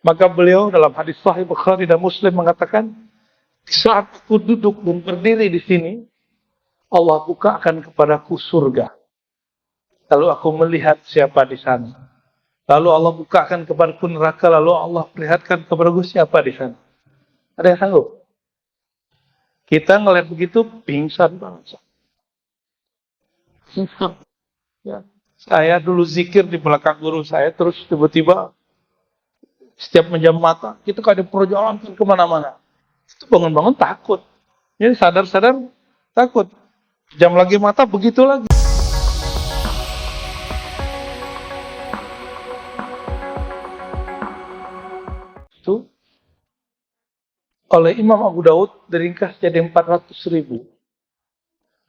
Maka beliau dalam hadis Sahih Bukhari dan Muslim mengatakan, di saat aku duduk dan berdiri di sini, Allah bukakan kepadaku surga. Lalu aku melihat siapa di sana. Lalu Allah bukakan kepadaku neraka, lalu Allah perlihatkan kepadaku siapa di sana. Ada yang sanggup? Kita ngeliat begitu, pingsan banget. Ya. Saya dulu zikir di belakang guru saya, terus tiba-tiba setiap menjam mata, kita ada perjalanan kemana-mana. Itu bangun-bangun takut. Jadi sadar-sadar takut. Jam lagi mata, begitu lagi. Itu oleh Imam Abu Daud diringkas jadi 400.000.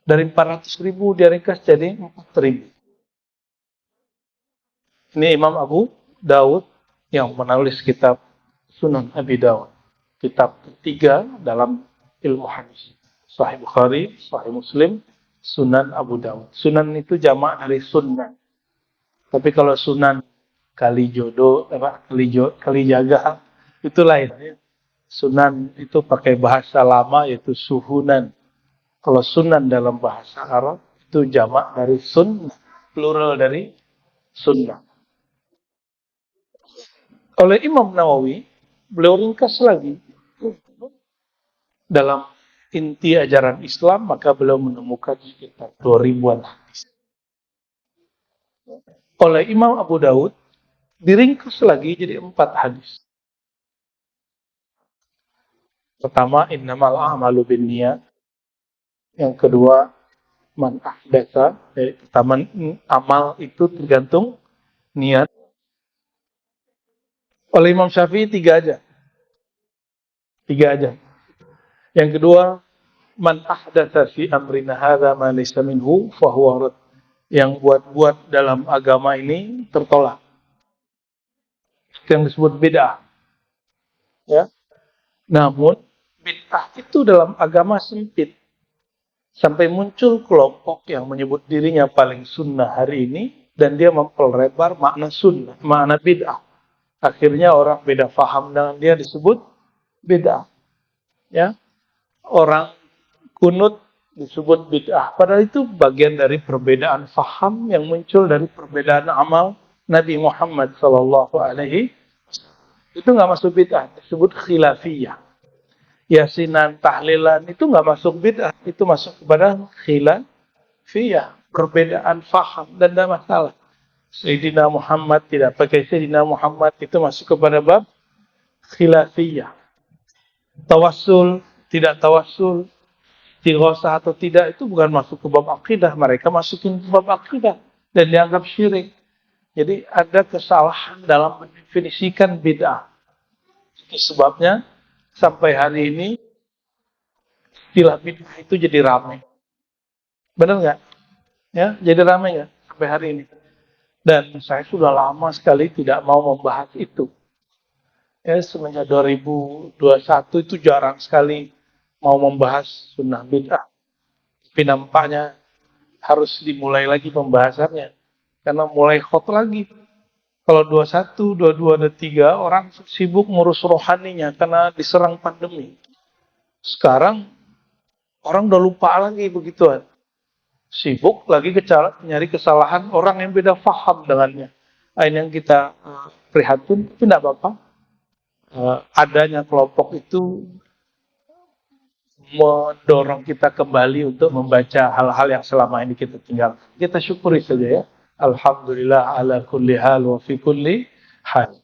Dari 400.000 diringkas jadi 4.000. Ini Imam Abu Daud yang menulis kitab Sunan Abi Daud. Kitab ketiga dalam ilmu hadis. Sahih Bukhari, Sahih Muslim, Sunan Abu Daud. Sunan itu jamak dari sunnah. Tapi kalau Sunan Kalijodo, Kalijaga, itu lain. Sunan itu pakai bahasa lama yaitu suhunan. Kalau sunan dalam bahasa Arab itu jamak dari sunnah, plural dari sunnah. Oleh Imam Nawawi, beliau ringkas lagi dalam inti ajaran Islam, maka beliau menemukan sekitar 2000-an hadis. Oleh Imam Abu Daud, diringkas lagi jadi 4 hadis. Pertama, innamal a'malu binniyat. Yang kedua, man ahdatsa. Pertama, amal itu tergantung niat. Oleh Imam Syafi'i 3 aja. 3 aja. Yang kedua, man ahdatsa fi amrina hadza ma laysa minhu fa huwa rad. Yang buat-buat dalam agama ini tertolak. Yang disebut bid'ah. Ya. Namun bid'ah itu dalam agama sempit. Sampai muncul kelompok yang menyebut dirinya paling sunnah hari ini dan dia memperlebar makna sunnah, makna bid'ah. Akhirnya orang beda faham dengan dia disebut bid'ah. Ya. Orang kunut disebut bid'ah. Padahal itu bagian dari perbedaan faham yang muncul dari perbedaan amal Nabi Muhammad SAW. Itu nggak masuk bid'ah, disebut khilafiyah. Yasinan, tahlilan itu nggak masuk bid'ah, itu masuk kepada khilafiyah, perbedaan faham dan tidak masalah. Sayyidina Muhammad tidak pakai Sayyidina Muhammad, itu masuk kepada bab khilafiyah. Tawassul, tidak tawassul, istighosah atau tidak, itu bukan masuk ke bab akidah. Mereka masukin ke bab akidah dan dianggap syirik. Jadi ada kesalahan dalam mendefinisikan bid'ah. Itu sebabnya sampai hari ini istilah bid'ah itu jadi ramai. Benar nggak? Ya, jadi ramai nggak sampai hari ini? Dan saya sudah lama sekali tidak mau membahas itu. Ya, semenjak 2021 itu jarang sekali mau membahas sunnah bid'ah. Tapi nampaknya harus dimulai lagi pembahasannya. Karena mulai hot lagi. Kalau 21, 22, dan 3 orang sibuk ngurus rohaninya karena diserang pandemi. Sekarang orang udah lupa lagi begituan. Sibuk lagi nyari kesalahan orang yang beda faham dengannya. Ini yang kita prihatin, tapi tidak apa-apa. Adanya kelompok itu mendorong kita kembali untuk membaca hal-hal yang selama ini kita tinggal. Kita syukuri saja ya. Alhamdulillah ala kulli hal wa fi kulli hal.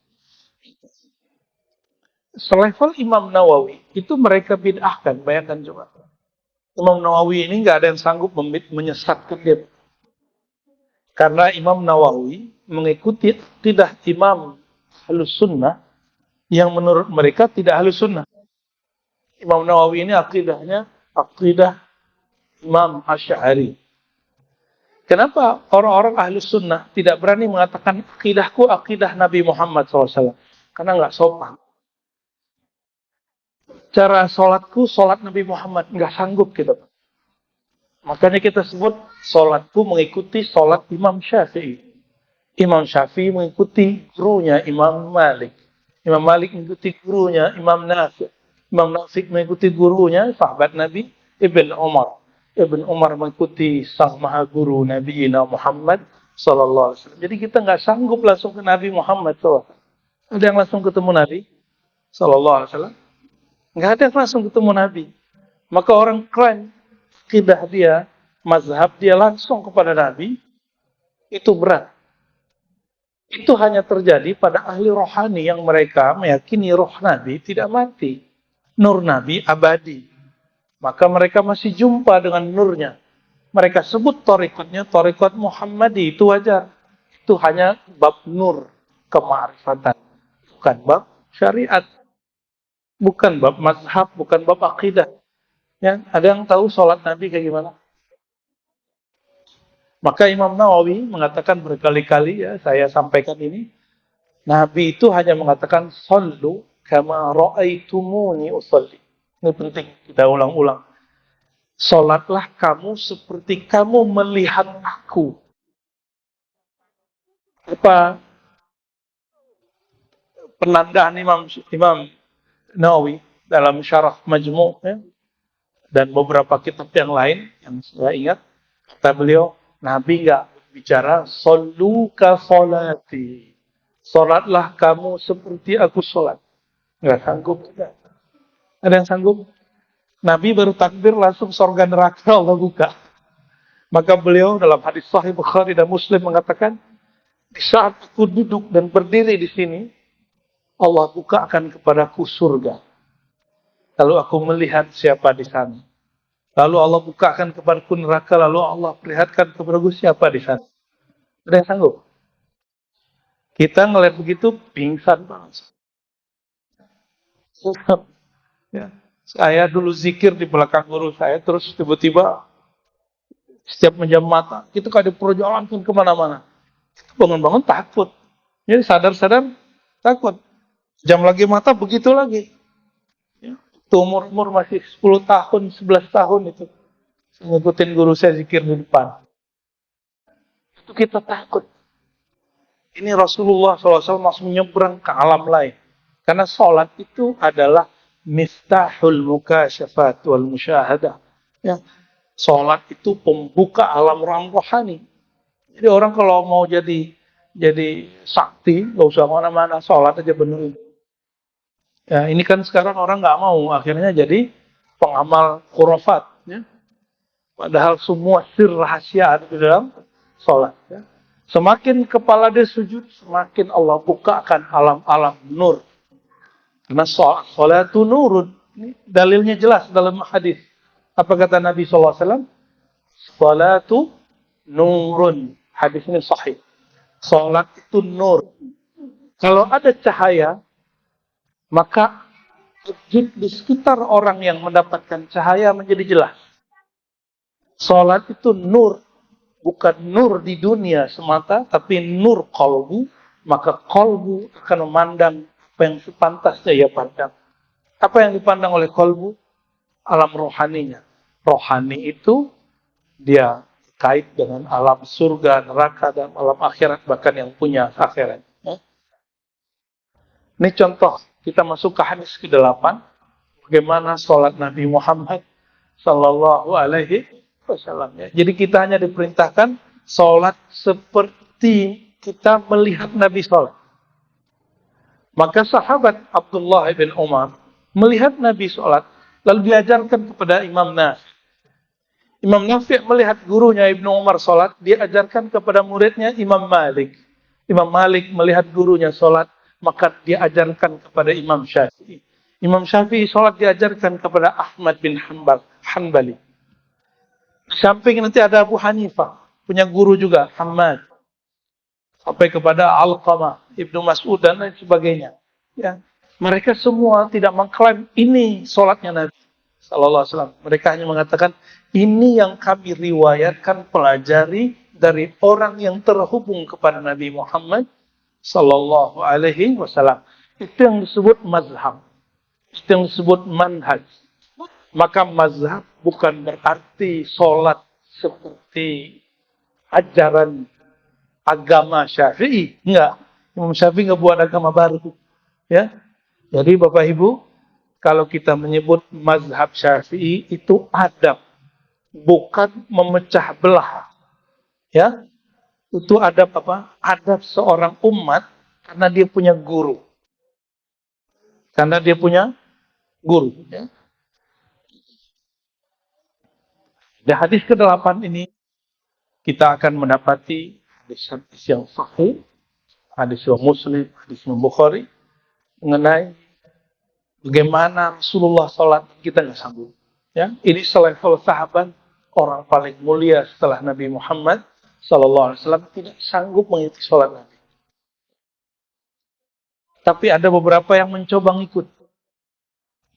Selevel Imam Nawawi itu mereka bid'ahkan, bayangkan coba. Imam Nawawi ini nggak ada yang sanggup menyesatkan dia. Karena Imam Nawawi mengikuti akidah Imam Ahlus Sunnah yang menurut mereka tidak Ahlus Sunnah. Imam Nawawi ini akidahnya akidah Imam Asy'ari. Kenapa orang-orang Ahlus Sunnah tidak berani mengatakan akidahku akidah Nabi Muhammad SAW? Karena nggak sopan. Cara sholatku, sholat Nabi Muhammad. Nggak sanggup kita. Makanya kita sebut sholatku mengikuti sholat Imam Syafi'i. Imam Syafi'i mengikuti gurunya Imam Malik. Imam Malik mengikuti gurunya Imam Nafi'. Imam Nafi' mengikuti gurunya sahabat Nabi Ibn Umar. Ibn Umar mengikuti sang maha guru Nabi Muhammad sallallahu alaihi wasallam. Jadi kita nggak sanggup langsung ke Nabi Muhammad sallallahu alaihi wasallam. Ada yang langsung ketemu Nabi sallallahu alaihi wasallam? Nggak ada yang langsung ketemu Nabi. Maka orang klaim akidah dia, mazhab dia langsung kepada Nabi, itu berat. Itu hanya terjadi pada ahli rohani yang mereka meyakini roh Nabi tidak mati. Nur Nabi abadi. Maka mereka masih jumpa dengan nurnya. Mereka sebut torikotnya torikot Muhammadi, itu wajar. Itu hanya bab nur, kema'rifatan. Bukan bab syariat. Bukan bab mazhab, bukan bab akidah. Ya, ada yang tahu sholat Nabi kayak gimana? Maka Imam Nawawi mengatakan berkali-kali, ya saya sampaikan ini, Nabi itu hanya mengatakan sallu kama ra'aitumuni usolli. Ini penting kita ulang-ulang. Salatlah kamu seperti kamu melihat aku. Apa penandaan Imam Nawawi dalam Syarah Majmu' ya, dan beberapa kitab yang lain yang saya ingat, kata beliau, Nabi enggak bicara sallu ka salati. Salatlah kamu seperti aku salat. Enggak sanggup tidak. Ada yang sanggup? Nabi baru takbir langsung surga neraka Allah buka. Maka beliau dalam hadis Sahih Bukhari dan Muslim mengatakan, di saat aku duduk dan berdiri di sini, Allah bukakan kepadaku surga. Lalu aku melihat siapa di sana. Lalu Allah bukakan kepadaku neraka, lalu Allah perlihatkan kepadaku siapa di sana. Ada yang sanggup? Kita ngeliat begitu, pingsan banget. Ya. Saya dulu zikir di belakang guru saya, terus tiba-tiba setiap menjam mata, kita kalau ada perjalanan pun kemana-mana. Kita bangun-bangun takut. Jadi sadar-sadar takut. Jam lagi mata begitu lagi. Ya. Umur masih 10 tahun, 11 tahun itu. Saya ngikutin guru saya zikir di depan. Itu kita takut. Ini Rasulullah SAW langsung menyeberang ke alam lain. Karena sholat itu adalah miftahul mukasyafat wal musyahadah. Ya. Sholat itu pembuka alam rohani. Jadi orang kalau mau jadi sakti, nggak usah mana-mana, sholat aja benerin. Ya, ini kan sekarang orang nggak mau, akhirnya jadi pengamal khurafat. Ya. Padahal semua sir rahasia ada di dalam sholat. Ya. Semakin kepala dia sujud, semakin Allah bukakan alam-alam nur. Karena sholatu nurun. Ini dalilnya jelas dalam hadis. Apa kata Nabi SAW? Sholatu nurun. Hadis ini sahih. Sholat itu nur. Kalau ada cahaya, maka objek di sekitar orang yang mendapatkan cahaya menjadi jelas. Sholat itu nur. Bukan nur di dunia semata, tapi nur qalbu. Maka qalbu akan memandang apa yang sepantasnya ia pandang. Apa yang dipandang oleh qalbu? Alam rohaninya. Rohani itu dia kait dengan alam surga, neraka, dan alam akhirat, bahkan yang punya akhirat. Ya. Ini contoh, kita masuk ke hadis ke-8, bagaimana sholat Nabi Muhammad sallallahu alaihi wasallam. Ya. Jadi kita hanya diperintahkan sholat seperti kita melihat Nabi sholat. Maka sahabat Abdullah bin Umar melihat Nabi sholat, lalu diajarkan kepada Imam Nafi'. Imam Nafi' melihat gurunya Ibnu Umar sholat, dia ajarkan kepada muridnya Imam Malik. Imam Malik melihat gurunya sholat, maka dia ajarkan kepada Imam Syafi'i. Imam Syafi'i sholat diajarkan kepada Ahmad bin Hanbali. Di samping nanti ada Abu Hanifah, punya guru juga, Hamad. Sampai kepada Alqamah, Ibnu Mas'ud dan lain sebagainya. Ya. Mereka semua tidak mengklaim ini sholatnya Nabi sallallahu alaihi wasallam. Mereka hanya mengatakan ini yang kami riwayatkan, pelajari dari orang yang terhubung kepada Nabi Muhammad sallallahu alaihi wasallam. Itu yang disebut mazhab. Itu yang disebut manhaj. Maka mazhab bukan berarti sholat seperti ajaran agama Syafi'i. Enggak. Imam Syafi'i enggak buat agama baru. Ya. Jadi Bapak Ibu, kalau kita menyebut mazhab Syafi'i itu adab, bukan memecah belah. Ya. Itu adab apa? Adab seorang umat karena dia punya guru. Karena dia punya guru. Ya. Di hadis ke-8 ini kita akan mendapati hadis yang sahih, hadis yang Muslim, hadis yang Bukhari mengenai bagaimana Rasulullah sholat kita nggak sanggup. Ya, ini selevel sahabat orang paling mulia setelah Nabi Muhammad Sallallahu Alaihi Wasallam tidak sanggup mengikuti sholat Nabi. Tapi ada beberapa yang mencoba ngikut.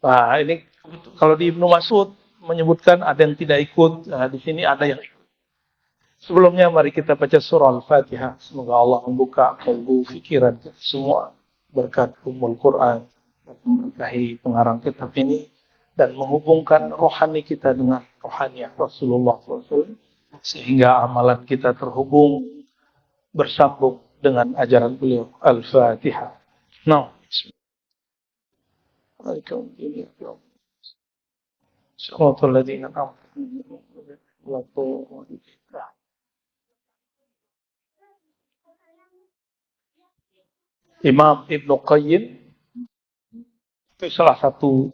Nah, ini kalau di Ibnu Mas'ud menyebutkan ada yang tidak ikut. Nah, di sini ada yang ikut. Sebelumnya mari kita baca surah Al-Fatihah. Semoga Allah membuka kalbu fikiran kita semua berkat umul Quran, memberkahi pengarang kitab ini dan menghubungkan rohani kita dengan rohani Rasulullah SAW sehingga amalan kita terhubung bersambung dengan ajaran beliau. Al-Fatihah. Nah, Bismillahirrahmanirrahim. Shiratal ladzina an'amta alaihim. Imam Ibnu Qayyim itu salah satu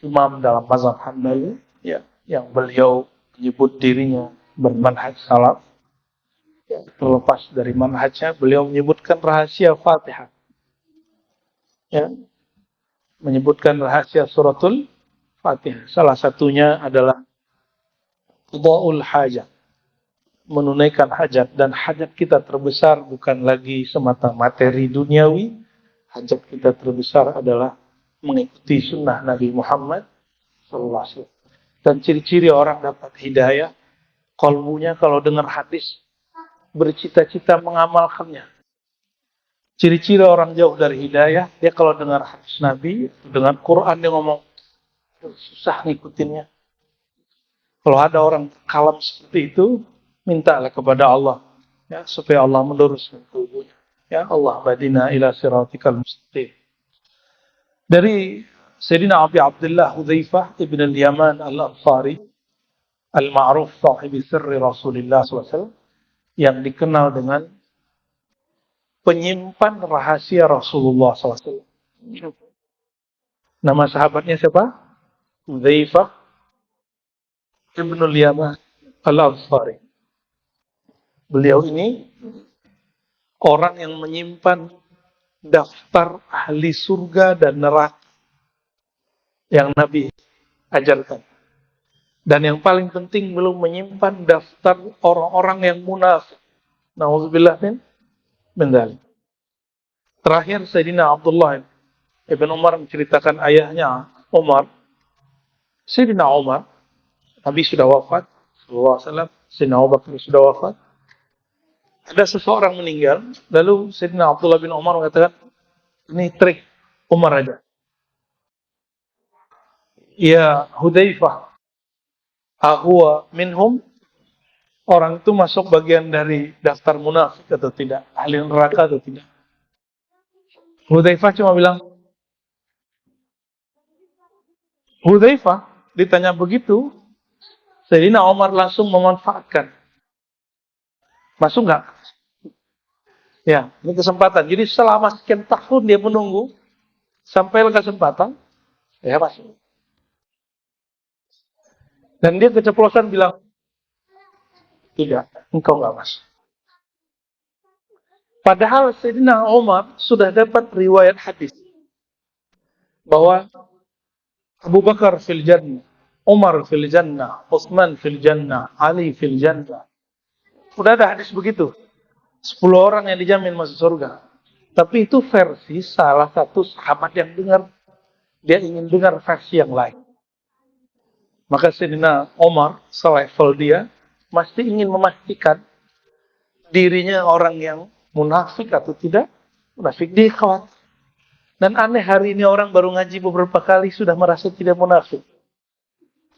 imam dalam mazhab Hambali, ya, yang beliau menyebut dirinya bermanhaj salaf. Ya, terlepas dari manhajnya, beliau menyebutkan rahasia Fatihah. Ya, menyebutkan rahasia suratul Fatihah. Salah satunya adalah qada'ul hajat, menunaikan hajat, dan hajat kita terbesar bukan lagi semata materi duniawi. Hajat kita terbesar adalah mengikuti sunnah Nabi Muhammad SAW. Dan ciri-ciri orang dapat hidayah, kalbunya kalau dengar hadis bercita-cita mengamalkannya. Ciri-ciri orang jauh dari hidayah, dia kalau dengar hadis Nabi, dengan Quran dia ngomong, susah ngikutinnya. Kalau ada orang kalam seperti itu, mintalah kepada Allah, ya, supaya Allah meluruskan kalbunya. Ya Allah, badina ila siratikal mustaqim. Dari Sayyidina Abi Abdullah Hudzaifah ibn al-Yaman al-Ansari, al-ma'ruf sahibi sirri Rasulullah SAW, yang dikenal dengan penyimpan rahasia Rasulullah SAW. Nama sahabatnya siapa? Hudzaifah ibn al-Yaman al-Ansari. Beliau ini orang yang menyimpan daftar ahli surga dan neraka yang Nabi ajarkan. Dan yang paling penting, belum menyimpan daftar orang-orang yang munafik. Nauzubillah min dzalik. Terakhir Sayyidina Abdullah Ibn Umar menceritakan ayahnya Umar. Sayyidina Umar, Nabi sudah wafat, sallallahu alaihi wasallam, Sayyidina Abu Bakar sudah wafat. Ada seseorang meninggal, lalu Sayyidina Abdullah bin Umar mengatakan, ini trik Umar aja. Ya Hudzaifah, ahuwa minhum, orang itu masuk bagian dari daftar munafik atau tidak, ahli neraka atau tidak. Hudzaifah cuma bilang, Hudzaifah ditanya begitu, Sayyidina Umar langsung memanfaatkan. Masuk nggak? Ya, ini kesempatan. Jadi selama sekian tahun dia menunggu, sampai kesempatan, ya masuk. Dan dia keceplosan bilang, tidak, engkau nggak masuk. Padahal Sayyidina Umar sudah dapat riwayat hadis bahwa Abu Bakar fil jannah, Umar fil jannah, Utsman fil jannah, Ali fil jannah. Sudah ada hadis begitu. 10 orang yang dijamin masuk surga. Tapi itu versi salah satu sahabat yang dengar. Dia ingin dengar versi yang lain. Maka Sayyidina Umar, selevel dia, mesti ingin memastikan dirinya orang yang munafik atau tidak. Munafik, dia khawatir. Dan aneh, hari ini orang baru ngaji beberapa kali sudah merasa tidak munafik.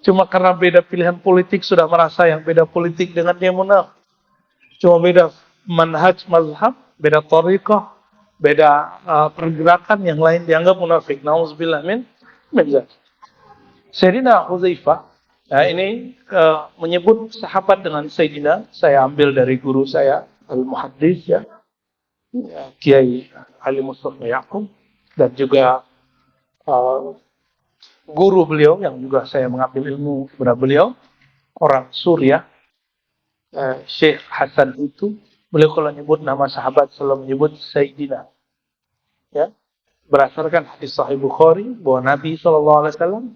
Cuma karena beda pilihan politik sudah merasa yang beda politik dengan dia munafik. Cuma beda manhaj mazhab, beda thariqah, beda pergerakan, yang lain dianggap munafik. Nauzubillah min dzalik. Sayyidina Hudzaifah, ini menyebut sahabat dengan Sayyidina, saya ambil dari guru saya, Al-Muhaddis, Kiai Ali Mustafa Yaqub, dan juga guru beliau yang juga saya mengambil ilmu kepada beliau, orang Suriah, Syekh Hasan itu, beliau kalau menyebut nama sahabat selalu menyebut Sayyidina. Ya, berdasarkan hadis Sahih Bukhari bahwa Nabi SAW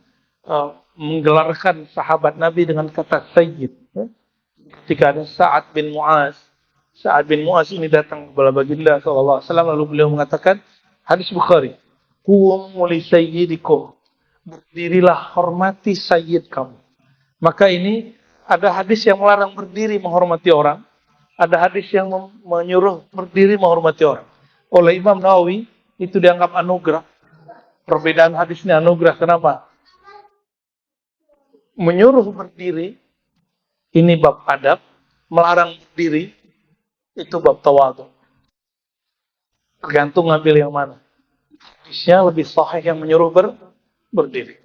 menggelarkan sahabat Nabi dengan kata Sayyid. Ya. Ketika ada Sa'ad bin Mu'az, Sa'ad bin Mu'az ini datang kepada baginda SAW, lalu beliau mengatakan, hadis Bukhari, Qumu li sayyidikum, berdirilah hormati sayyid kamu. Maka ini ada hadis yang melarang berdiri menghormati orang, ada hadis yang menyuruh berdiri menghormati orang. Oleh Imam Nawawi, itu dianggap anugerah. Perbedaan hadis ini anugerah, kenapa? Menyuruh berdiri, ini bab adab, melarang berdiri, itu bab tawadhu. Tergantung ngambil yang mana. Hadisnya lebih sahih yang menyuruh berdiri.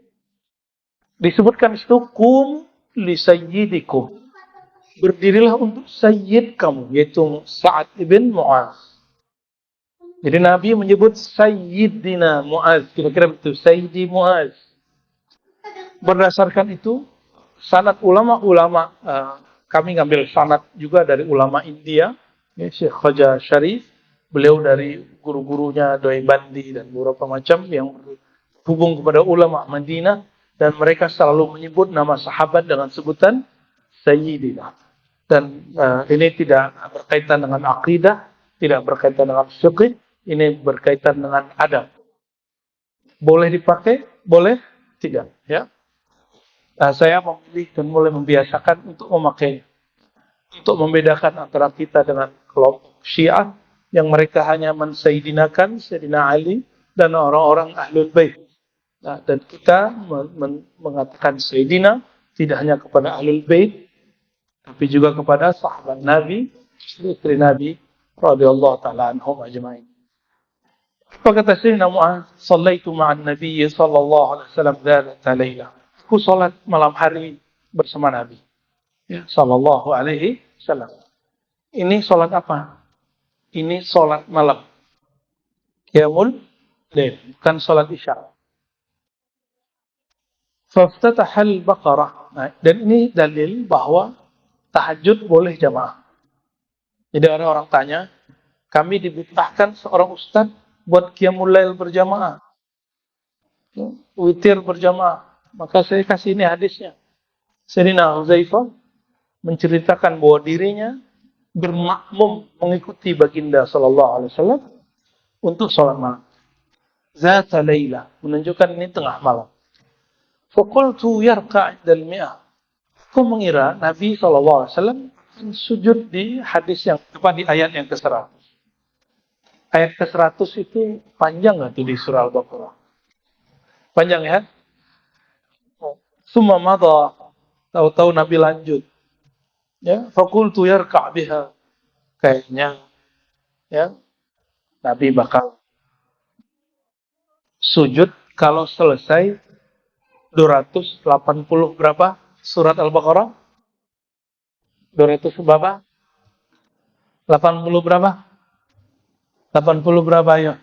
Disebutkan itu, kum li sayyidikum. Berdirilah untuk sayyid kamu, yaitu Sa'ad ibn Mu'az. Jadi Nabi menyebut Sayyidina Mu'az, kira-kira begitu, Sayyidi Mu'az. Berdasarkan itu, sanad ulama-ulama, kami ngambil sanad juga dari ulama India, Syekh Khaja Syarif, beliau dari guru-gurunya Doi Bandi dan beberapa macam yang berhubung kepada ulama Madinah, dan mereka selalu menyebut nama sahabat dengan sebutan Sayyidina. Dan ini tidak berkaitan dengan akidah, tidak berkaitan dengan fiqh, ini berkaitan dengan adab. Boleh dipakai, boleh tidak. Ya. Saya memilih dan mulai membiasakan untuk memakai, untuk membedakan antara kita dengan kelompok Syiah yang mereka hanya mensayyidinakan Sayyidina Ali dan orang-orang Ahlul Bait. Nah, dan kita mengatakan Sayyidina tidak hanya kepada Ahlul Bait, tapi juga kepada sahabat Nabi, istri Nabi, radhiyallahu ta'ala anhum ajma'in. Apa kata Sayyidina Mu'az? Sallaitu ma'an Nabi sallallahu alaihi wasallam dzata lailah. Aku salat malam hari bersama Nabi. Ya, sallallahu alaihi wasallam. Ini salat apa? Ini salat malam. Qiyamul lail, bukan salat isya. Faftatahal Baqarah. Nah, dan ini dalil bahwa tahajud boleh jamaah. Jadi ada orang tanya, kami dibitahkan seorang ustaz buat qiyamul lail berjamaah, witir berjamaah. Maka saya kasih ini hadisnya. Sayyidina Hudzaifah menceritakan bahwa dirinya bermakmum mengikuti baginda sallallahu alaihi wasallam untuk salat malam. Zata lailah, menunjukkan ini tengah malam. Faqultu yarka' indal mi'ah. Aku mengira Nabi SAW sujud di hadis yang di ayat yang ke-100. Ayat ke-100 itu panjang nggak tuh di surah Al-Baqarah? Panjang ya? Summa madha, tahu-tahu Nabi lanjut. Ya, faqultu yarka' biha. Kayaknya ya Nabi bakal sujud kalau selesai 280 berapa surat Al-Baqarah? 200 berapa? 80 berapa? 80 berapa ya?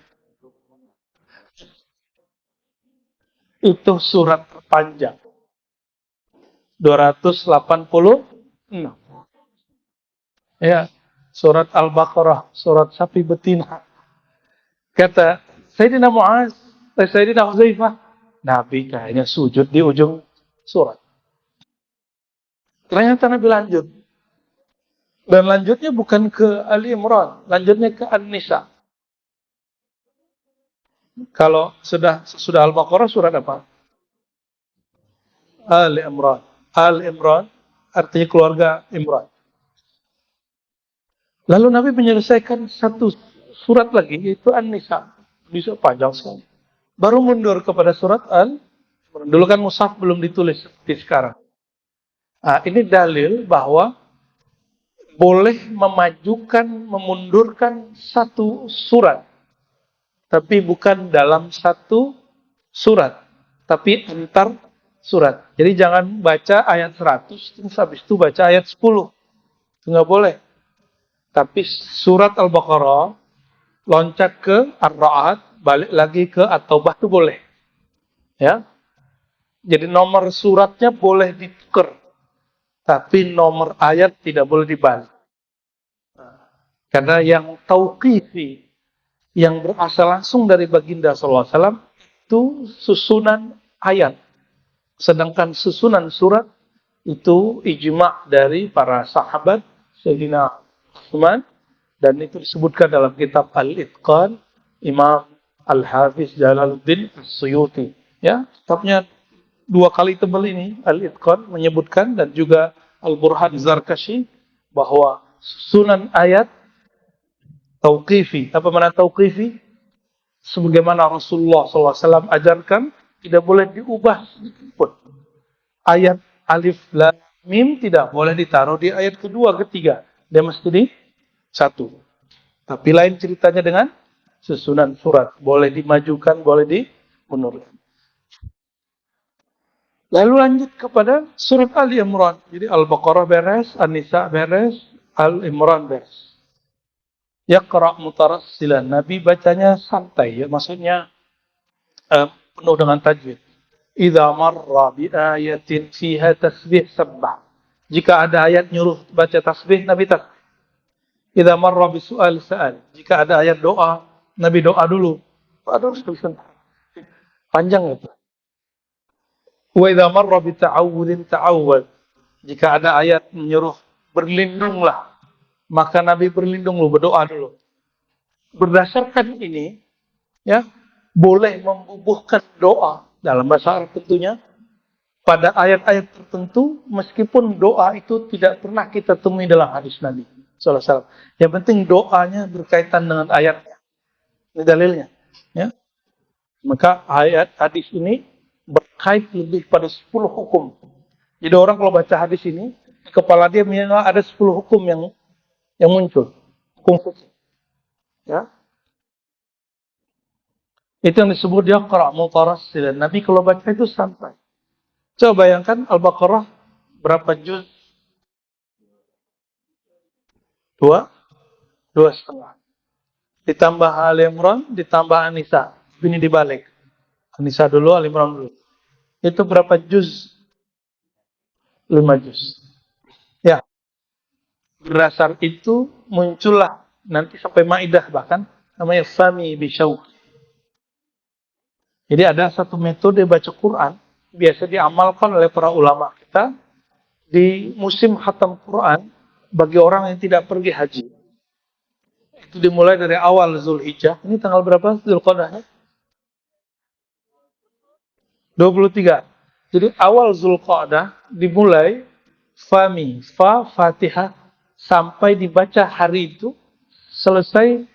Itu surat terpanjang. 286. Ya, surat Al-Baqarah, surat sapi betina. Kata Sayyidina Mu'az, Sayyidina Hudzaifah, Nabi kayaknya sujud di ujung surat. Ternyata Nabi lanjut. Dan lanjutnya bukan ke Ali Imran, lanjutnya ke An-Nisa. Kalau sudah Al-Baqarah surat apa? Ali Imran. Ali Imran artinya keluarga Imran. Lalu Nabi menyelesaikan satu surat lagi, yaitu An-Nisa. Bisa panjang sekali. Baru mundur kepada surat Al-Imran. Dulu kan mushaf belum ditulis seperti sekarang. Nah, ini dalil bahwa boleh memajukan, memundurkan satu surat tapi bukan dalam satu surat, tapi antar surat. Jadi jangan baca ayat 100, terus habis itu baca ayat 10. Itu nggak boleh. Tapi surat Al-Baqarah, loncat ke Ar-Ra'd, balik lagi ke At-Taubah itu boleh. Ya. Jadi nomor suratnya boleh ditukar. Tapi nomor ayat tidak boleh dibalik. Karena yang tauqifi, yang berasal langsung dari baginda SAW, itu susunan ayat. Sedangkan susunan surat, itu ijma' dari para sahabat, Sayyidina Utsman, dan itu disebutkan dalam kitab Al-Itqan, Imam Al-Hafiz Jalaluddin As-Suyuti. Ya, kitabnya 2 kali tebal ini, Al-Itqan menyebutkan, dan juga Al-Burhan Zarkashi, bahwa susunan ayat tauqifi. Apa makna tauqifi? Sebagaimana Rasulullah SAW ajarkan, tidak boleh diubah sedikitpun. Ayat alif lam mim tidak boleh ditaruh di ayat kedua, ketiga. Dia mesti di satu. Tapi lain ceritanya dengan susunan surat. Boleh dimajukan, boleh dimundurkan. Lalu lanjut kepada surat Ali Imran. Jadi Al-Baqarah beres, An-Nisa beres, Al-Imran beres. Yaqra' mutarassilan. Nabi bacanya santai, ya, maksudnya penuh dengan tajwid. Idza marra bi ayatin fiha tasbih sabbah. Jika ada ayat nyuruh baca tasbih, Nabi tasbih. Idza marra bi su'al sa'al. Jika ada ayat doa, Nabi doa dulu. Aduh, panjang itu. Wa idza marra bi ta'awudin ta'awwad. Jika ada ayat menyuruh berlindunglah, maka Nabi berlindung dulu, berdoa dulu. Berdasarkan ini, ya, boleh membubuhkan doa dalam bahasa Arab tentunya pada ayat-ayat tertentu, meskipun doa itu tidak pernah kita temui dalam hadis Nabi sallallahu alaihi wasallam. Yang penting doanya berkaitan dengan ayatnya. Ini dalilnya, ya. Maka ayat hadis ini berkait lebih pada 10 hukum. Jadi orang kalau baca hadis ini, di kepala dia minimal ada 10 hukum yang muncul. Hukum fikih. Ya. Itu yang disebut dia qara' mutarassilan. Nabi kalau baca itu santai. Coba bayangkan Al-Baqarah berapa juz? 2? 2,5. Ditambah Ali Imran, ditambah An-Nisa. Ini dibalik. An-Nisa dulu, Ali Imran dulu. Itu berapa juz? 5 juz. Ya. Berdasar itu muncullah nanti sampai Maidah bahkan namanya Fami Bisyauq. Jadi ada satu metode baca Quran biasa diamalkan oleh para ulama kita di musim khatam Quran bagi orang yang tidak pergi haji. Itu dimulai dari awal Zulhijjah. Ini tanggal berapa Zulqa'dah? 23. Jadi awal Zulqa'dah dimulai Fami, Fa, Fatihah sampai dibaca hari itu selesai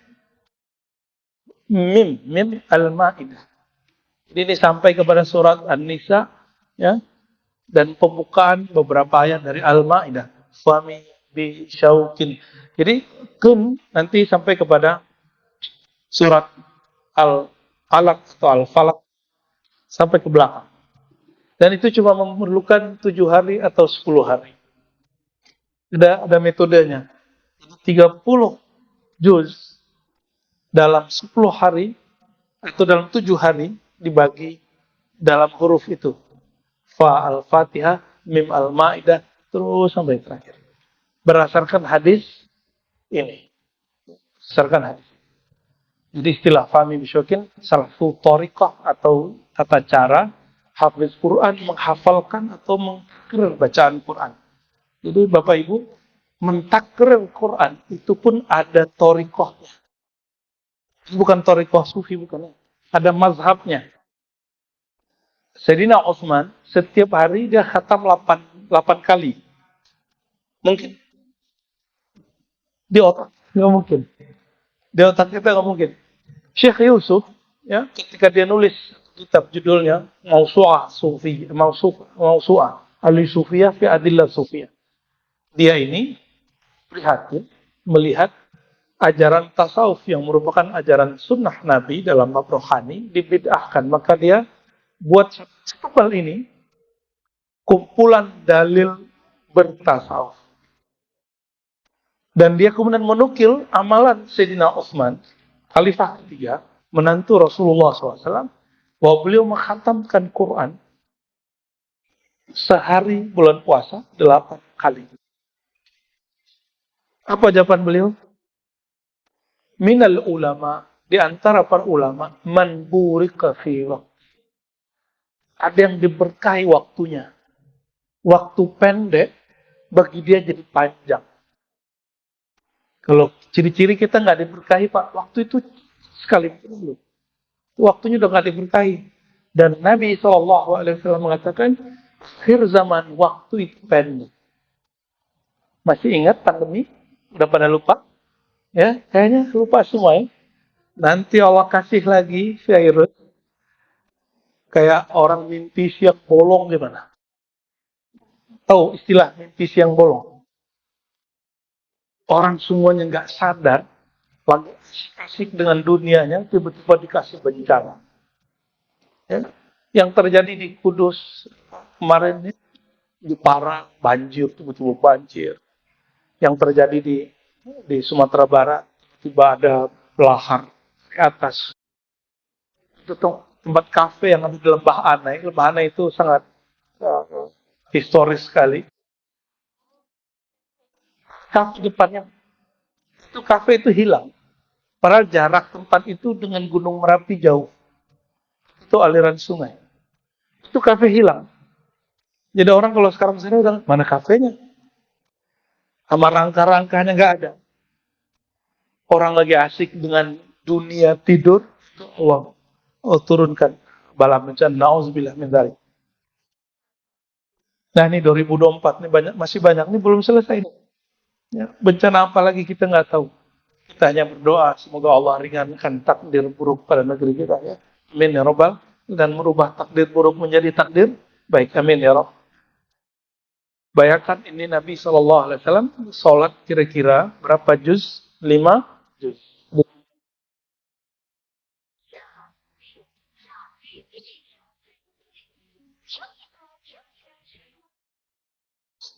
Mim Al-Ma'idah. Jadi ini sampai kepada surat An-Nisa, ya, dan pembukaan beberapa ayat dari Al-Ma'idah. Fami bi syauqin. Jadi nanti sampai kepada surat Al-Alaq atau Al-Falaq sampai ke belakang. Dan itu cuma memerlukan 7 hari atau 10 hari. Ada metodenya. 30 juz dalam 10 hari atau dalam 7 hari dibagi dalam huruf itu. Fa al-Fatihah, Mim al-Ma'idah, terus sampai terakhir. Berdasarkan hadis ini. Berdasarkan hadis. Jadi istilah Fahmi Bisyauqin salah satu thariqah atau tata cara hafiz Quran menghafalkan atau mengtakrir bacaan Quran. Jadi Bapak Ibu, mentakrir Quran itu pun ada thariqahnya. Bukan thariqah sufi, bukan. Ada mazhabnya. Sayyidina Utsman setiap hari dia khatam 8 kali. Mungkin? Di otak? Nggak mungkin. Di otak kita nggak mungkin. Syekh Yusuf, ya, ketika dia nulis kitab judulnya Mausu'ah Sufi, Mausu'ah Al-Sufiyah fi Adillah Sufiyah. Dia ini prihatin melihat ajaran tasawuf yang merupakan ajaran sunnah Nabi dalam bab rohani dibid'ahkan. Maka dia buat setebal ini kumpulan dalil bertasawuf. Dan dia kemudian menukil amalan Sayyidina Utsman, Khalifah ketiga, menantu Rasulullah SAW, bahwa beliau mengkhatamkan Quran sehari bulan puasa 8 kali. Apa jawaban beliau? Minal ulama, di antara para ulama, man burika fi waqti. Ada yang diberkahi waktunya. Waktu pendek, bagi dia jadi panjang. Kalau ciri-ciri kita nggak diberkahi, Pak, waktu itu sekali dulu. Waktunya udah nggak diberkahi. Dan Nabi SAW mengatakan, akhir zaman waktu itu pendek. Masih ingat pandemi? Udah pada lupa? Ya, kayaknya lupa semua ya. Nanti Allah kasih lagi virus. Kayak orang mimpi siang bolong gimana? Tahu istilah mimpi siang bolong? Orang semuanya nggak sadar, lagi asik dengan dunianya, tiba-tiba dikasih bencana. Ya. Yang terjadi di Kudus kemarin ini, di Parang, banjir, tiba-tiba banjir. Yang terjadi di Sumatera Barat, tiba ada lahar ke atas. Itu tempat kafe yang ada di Lembah Anai. Lembah Anai itu sangat historis sekali. Kafe depannya, itu kafe itu hilang. Padahal jarak tempat itu dengan Gunung Merapi jauh. Itu aliran sungai. Itu kafe hilang. Jadi orang kalau sekarang sana udah, mana kafenya? Sama rangka-rangkanya nggak ada. Orang lagi asik dengan dunia tidur, Allah turunkan bala bencana. Nauzubillah min dzalik. Nah ini 2024 ini masih banyak, ini belum selesai. Ya, bencana apa lagi kita nggak tahu. Kita hanya berdoa semoga Allah ringankan takdir buruk pada negeri kita ya. Amin ya Rabbal, dan merubah takdir buruk menjadi takdir baik. Amin ya Rabb. Bayangkan ini Nabi SAW sholat kira-kira berapa juz? 5 juz.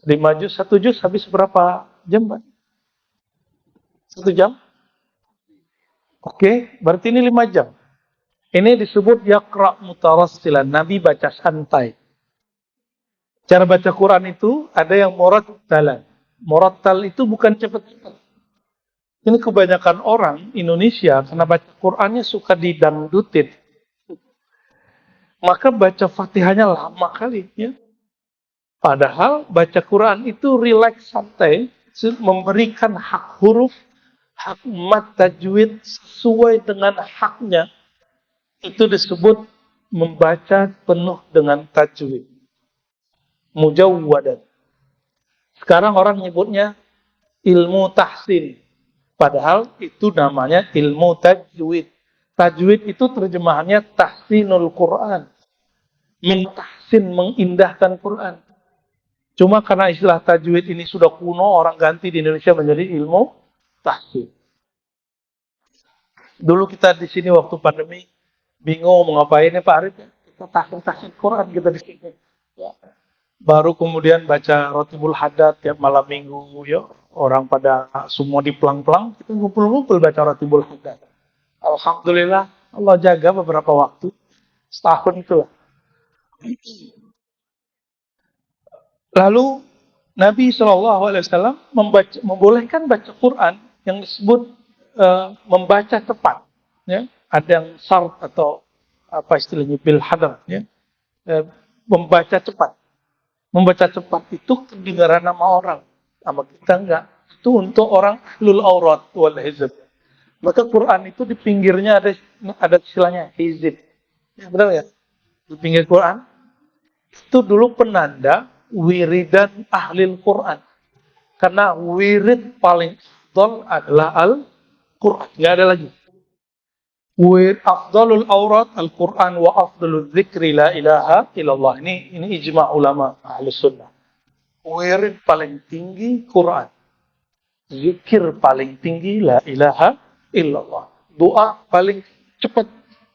5 juz, 1 juz habis berapa jam, Pak? 1 jam? Oke, berarti ini 5 jam. Ini disebut yaqra' mutarassilan. Nabi baca santai. Cara baca Quran itu ada yang murattal. Murattal itu bukan cepat-cepat. Ini kebanyakan orang Indonesia karena baca Qurannya suka didangdutin. Maka baca Fatihahnya lama kali ya. Padahal baca Quran itu rileks santai, memberikan hak huruf, hak mat tajwid sesuai dengan haknya. Itu disebut membaca penuh dengan tajwid. Mujawwadan. Sekarang orang nyebutnya ilmu tahsin. Padahal itu namanya ilmu tajwid. Tajwid itu terjemahannya tahsinul Quran. Mentahsin, mengindahkan Quran. Cuma karena istilah tajwid ini sudah kuno, orang ganti di Indonesia menjadi ilmu tahsin. Dulu kita di sini waktu pandemi bingung mau ngapain ya Pak Arif ya. Kita tahsin Quran kita di sini. Ya. Baru kemudian baca Rotibul Haddad tiap malam minggu ya. Orang pada semua diplang-plang, kita ngumpul-ngumpul baca Rotibul Haddad. Alhamdulillah Allah jaga beberapa waktu. Setahun itulah. Lalu Nabi SAW membolehkan baca Quran yang disebut membaca cepat. Ya. Ada yang syarat atau apa istilahnya bil hadar. Ya. Membaca cepat. Membaca cepat itu kedengaran nama orang. Sama kita enggak. Itu untuk orang ahlul aurat wal hizb. Maka Quran itu di pinggirnya ada istilahnya hizib. Ya, benar ya? Di pinggir Quran itu dulu penanda wiridan ahlil Quran. Karena wirid paling afdal adalah Al-Quran. Nggak ada lagi. Afdalul aurat Al-Quran wa afdalul dzikri la ilaha illallah. Ini ijma' ulama ahli sunnah. Wirid paling tinggi Quran. Zikir paling tinggi la ilaha illallah. Doa paling cepat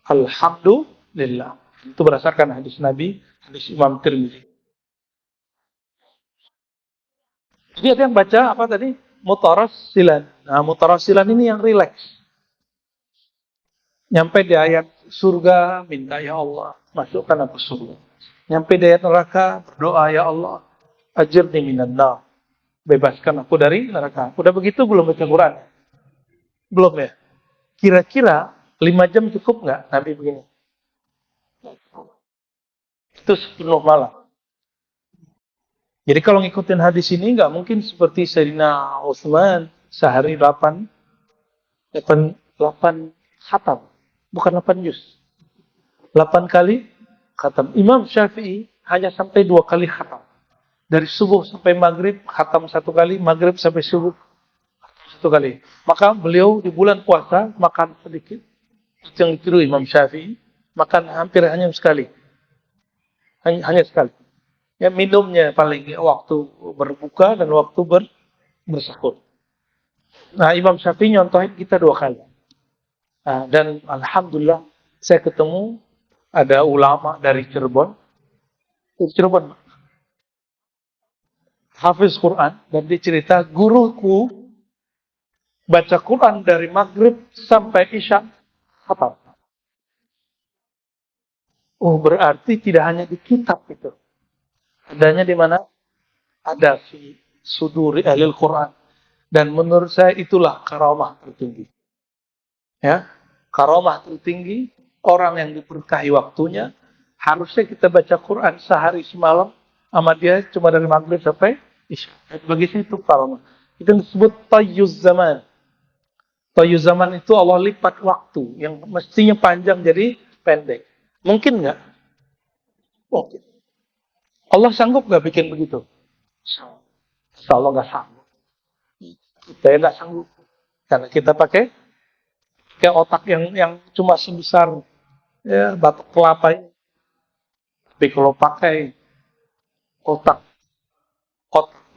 alhamdulillah. Itu berdasarkan hadis Nabi, hadis Imam Tirmidzi. Jadi ada yang baca apa tadi? Mutarassilan. Nah, mutarassilan ini yang rileks. Nyampe di ayat surga, minta ya Allah, masukkan aku surga. Nyampe di ayat neraka, berdoa ya Allah, ajirni minan nar. Bebaskan aku dari neraka. Udah begitu belum baca Quran? Belum ya? Kira-kira 5 jam cukup nggak Nabi begini? Itu sepenuh malam. Jadi kalau ngikutin hadis ini nggak mungkin seperti Sayyidina Utsman sehari 8 khatam. Bukan 8 juz. 8 kali khatam. Imam Syafi'i hanya sampai 2 kali khatam. Dari subuh sampai maghrib khatam 1 kali, maghrib sampai subuh 1 kali. Maka beliau di bulan puasa makan sedikit. Itu yang ditiru Imam Syafi'i. Makan hampir hanya sekali. Hanya sekali. Ya, minumnya paling waktu berbuka dan waktu bersahur. Nah, Imam Syafi'i nyontohin kita 2 kali. Nah, dan alhamdulillah saya ketemu ada ulama dari Cirebon. Cirebon, hafiz Quran, dan dia cerita guruku baca Quran dari maghrib sampai isya hafal. Oh, berarti tidak hanya di kitab itu. Adanya di mana? Ada di suduri ahlil Quran. Dan menurut saya itulah karamah tertinggi. Ya, karamah tertinggi orang yang diberkahi waktunya. Harusnya kita baca Quran sehari semalam sama dia cuma dari maghrib sampai isya. Bagi saya itu karamah. Itu disebut tayyuz zaman. Tayyuz zaman itu Allah lipat waktu yang mestinya panjang jadi pendek. Mungkin nggak? Mungkin. Allah sanggup nggak bikin begitu? Insya Allah nggak sanggup. Kita nggak sanggup. Karena kita pakai kayak otak yang cuma sebesar ya, batu kelapa ini. Tapi kalau pakai otak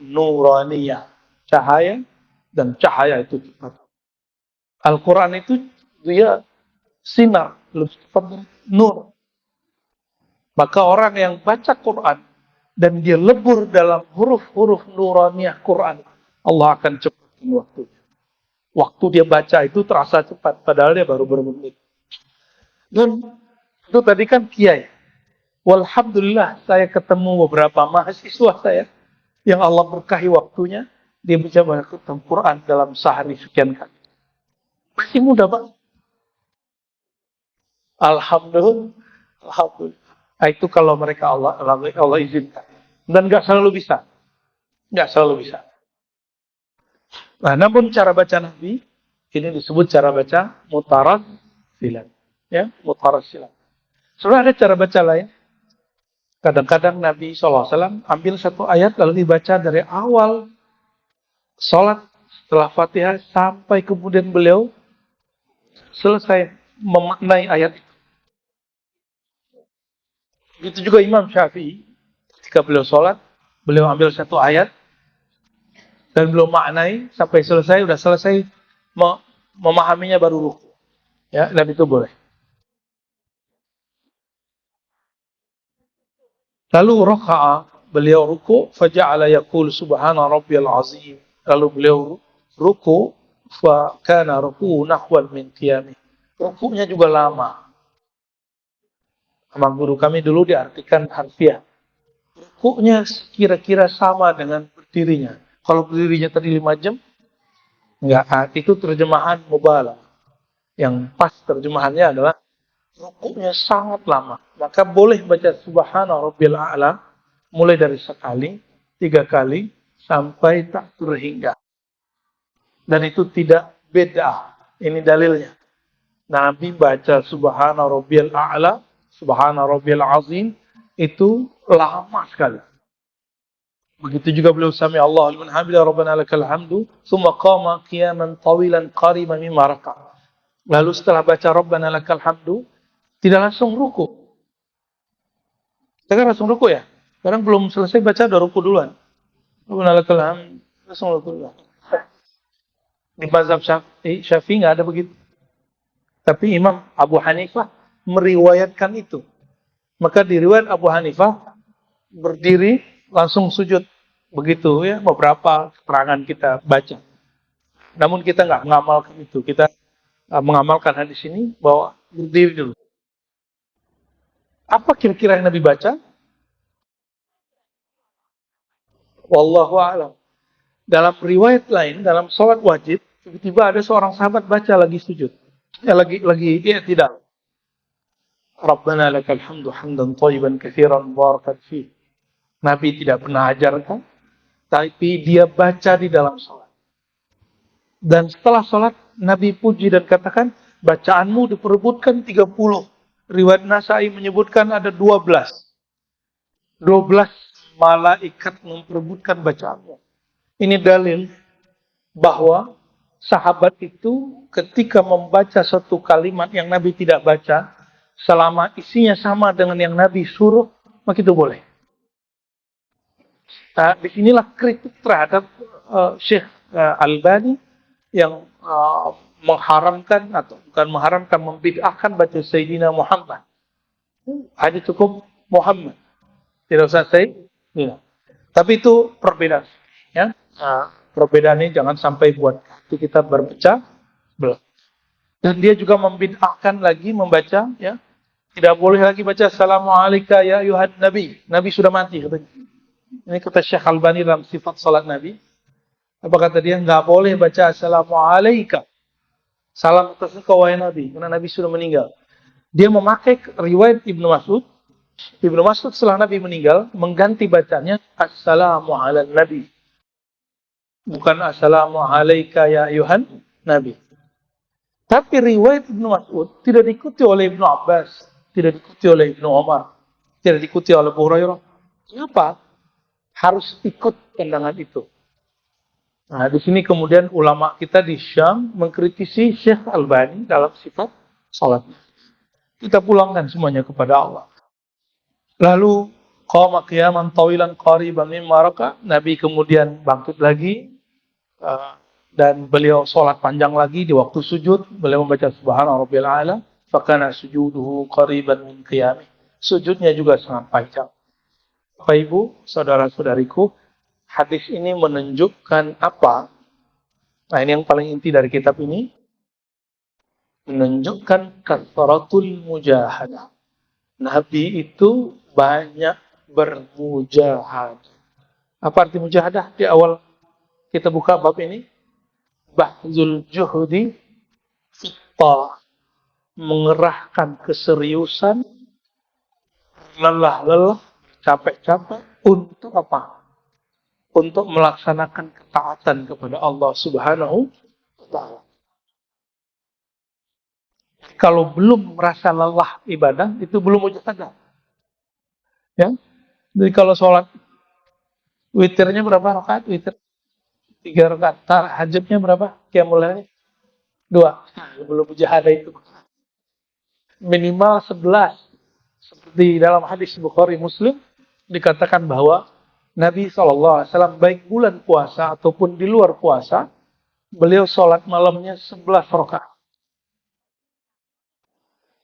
nuraniyah, cahaya, dan cahaya itu cepat. Al-Quran itu dia sinar, lebih cepat dari nur. Maka orang yang baca Quran dan dia lebur dalam huruf-huruf nuraniyah Quran, Allah akan cepatkan waktunya. Waktu dia baca itu terasa cepat, padahal dia baru bermenit. Dan itu tadi kan kiai. Walhamdulillah saya ketemu beberapa mahasiswa saya yang Allah berkahi waktunya, dia bisa baca Quran dalam sehari sekian kali. Masih muda Pak. Alhamdulillah. Alhamdulillah. Nah, itu kalau mereka Allah izinkan. Dan nggak selalu bisa. Nggak selalu bisa. Nah, namun cara baca Nabi, ini disebut cara baca mutarassilan. Ya, mutarassilan. Sebenarnya ada cara baca lain. Kadang-kadang Nabi SAW ambil satu ayat lalu dibaca dari awal sholat setelah Fatihah sampai kemudian beliau selesai memaknai ayat itu. Begitu juga Imam Syafi'i, ketika beliau sholat, beliau ambil satu ayat dan beliau maknai sampai selesai, udah selesai memahaminya baru ruku. Ya, dan itu boleh. Lalu raka'a, beliau ruku, faja'ala yaqul subhana rabbiyal azim. Lalu beliau ruku, fa kana ruku nahwan min qiyamih. Rukunya juga lama. Sama guru kami dulu diartikan harfiah. Rukunya kira-kira sama dengan berdirinya. Kalau berdirinya tadi 5 jam, enggak, itu terjemahan mubalah. Yang pas terjemahannya adalah rukunya sangat lama. Maka boleh baca subhana rabbil a'la mulai dari sekali, 3 kali, sampai tak terhingga. Dan itu tidak beda. Ini dalilnya. Nabi baca subhana rabbil a'la, subhana rabbil azim, itu lama sekali. Begitu juga beliau sami Allahu liman hamidah rabbana lakal hamdu, tsumma qama qiyaman tawilan qariban mimma raka'a. Lalu setelah baca rabbana lakal hamdu, tidak langsung ruku. Kita kan langsung ruku ya? Sekarang belum selesai baca udah ruku duluan. Rabbana lakal hamdu, langsung ruku duluan. Di mazhab Syafi'i nggak ada begitu. Tapi Imam Abu Hanifah meriwayatkan itu. Maka di riwayat Abu Hanifah berdiri langsung sujud. Begitu ya beberapa keterangan kita baca. Namun kita nggak mengamalkan itu. Kita mengamalkan hadis ini bahwa berdiri dulu. Apa kira-kira yang Nabi baca? Wallahu a'lam. Dalam riwayat lain, dalam sholat wajib, tiba-tiba ada seorang sahabat baca lagi sujud. Lagi dia tidak. Rabbana lakal hamdu hamdan thayyiban katsiran mubarakan fi. Nabi tidak pernah ajarkan, tapi dia baca di dalam sholat. Dan setelah sholat, Nabi puji dan katakan, bacaanmu diperebutkan 30. Riwayat Nasai menyebutkan ada 12. 12 malaikat memperebutkan bacaanmu. Ini dalil bahwa sahabat itu ketika membaca satu kalimat yang Nabi tidak baca, selama isinya sama dengan yang Nabi suruh, maka itu boleh. Nah, disinilah kritik terhadap Syekh Albani yang mengharamkan atau bukan mengharamkan, membid'ahkan baca Sayyidina Muhammad. Hanya cukup Muhammad. Tidak usah Sayyidina. Tapi itu perbedaan. Ya, perbedaan ini jangan sampai buat kita berpecah belah. Dan dia juga membid'ahkan lagi membaca, ya, tidak boleh lagi baca Assalamualaikum ya ayuhan Nabi. Nabi sudah mati katanya. Ini kata Syekh Albani dalam sifat salat Nabi. Apa kata dia? Nggak boleh baca Assalamualaikum. Salam atas engkau wahai Nabi, karena Nabi sudah meninggal. Dia memakai riwayat Ibnu Mas'ud. Ibnu Mas'ud setelah Nabi meninggal mengganti bacanya Assalamu ala Nabi. Bukan Assalamualaikum ya ayuhan Nabi. Tapi riwayat Ibnu Mas'ud tidak diikuti oleh Ibnu Abbas, tidak diikuti oleh Ibnu Umar, tidak diikuti oleh Abu Hurairah. Kenapa? Harus ikut pandangan itu. Nah, di sini kemudian ulama kita di Syam mengkritisi Syekh Albani dalam sifat salat. Kita pulangkan semuanya kepada Allah. Lalu qama qiyaman tawilan qariban mimma raka. Nabi kemudian bangkit lagi dan beliau sholat panjang lagi di waktu sujud. Beliau membaca Subhana Rabbiyal A'la, fakana sujuduhu qariban min qiyamih. Sujudnya juga sangat panjang. Bapak Ibu, saudara-saudariku, hadis ini menunjukkan apa? Nah, ini yang paling inti dari kitab ini. Menunjukkan kathratul mujahadah. Nabi itu banyak bermujahadah. Apa arti mujahadah? Di awal kita buka bab ini, bahzul juhudi fitta, mengerahkan keseriusan, lelah-lelah, capek-capek untuk apa? Untuk melaksanakan ketaatan kepada Allah Subhanahu wa Ta'ala. Kalau belum merasa lelah ibadah, itu belum mujahadah. Ya? Jadi kalau sholat witirnya berapa rakaat? Witir 3 rakaat. Tahajudnya berapa? Qiyamul lailnya 2. Belum mujahadah itu. Minimal 11. Seperti dalam hadis Bukhari Muslim dikatakan bahwa Nabi SAW baik bulan puasa ataupun di luar puasa, beliau sholat malamnya 11 rakaat.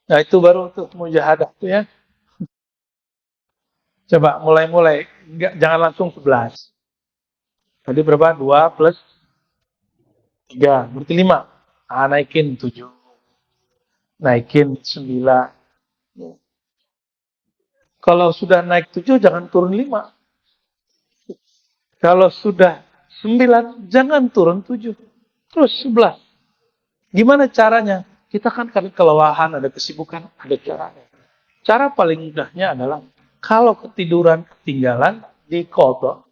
Nah, itu baru tuh mujahadah tuh ya. Coba mulai-mulai, jangan langsung 11. Tadi berapa? 2 plus 3, berarti 5. Ah, naikin 7. Naikin 9. Kalau sudah naik 7, jangan turun 5. Kalau sudah 9, jangan turun 7. Terus 11. Gimana caranya? Kita kan kelelahan, ada kesibukan, ada caranya. Cara paling mudahnya adalah kalau ketiduran, ketinggalan, diqadha.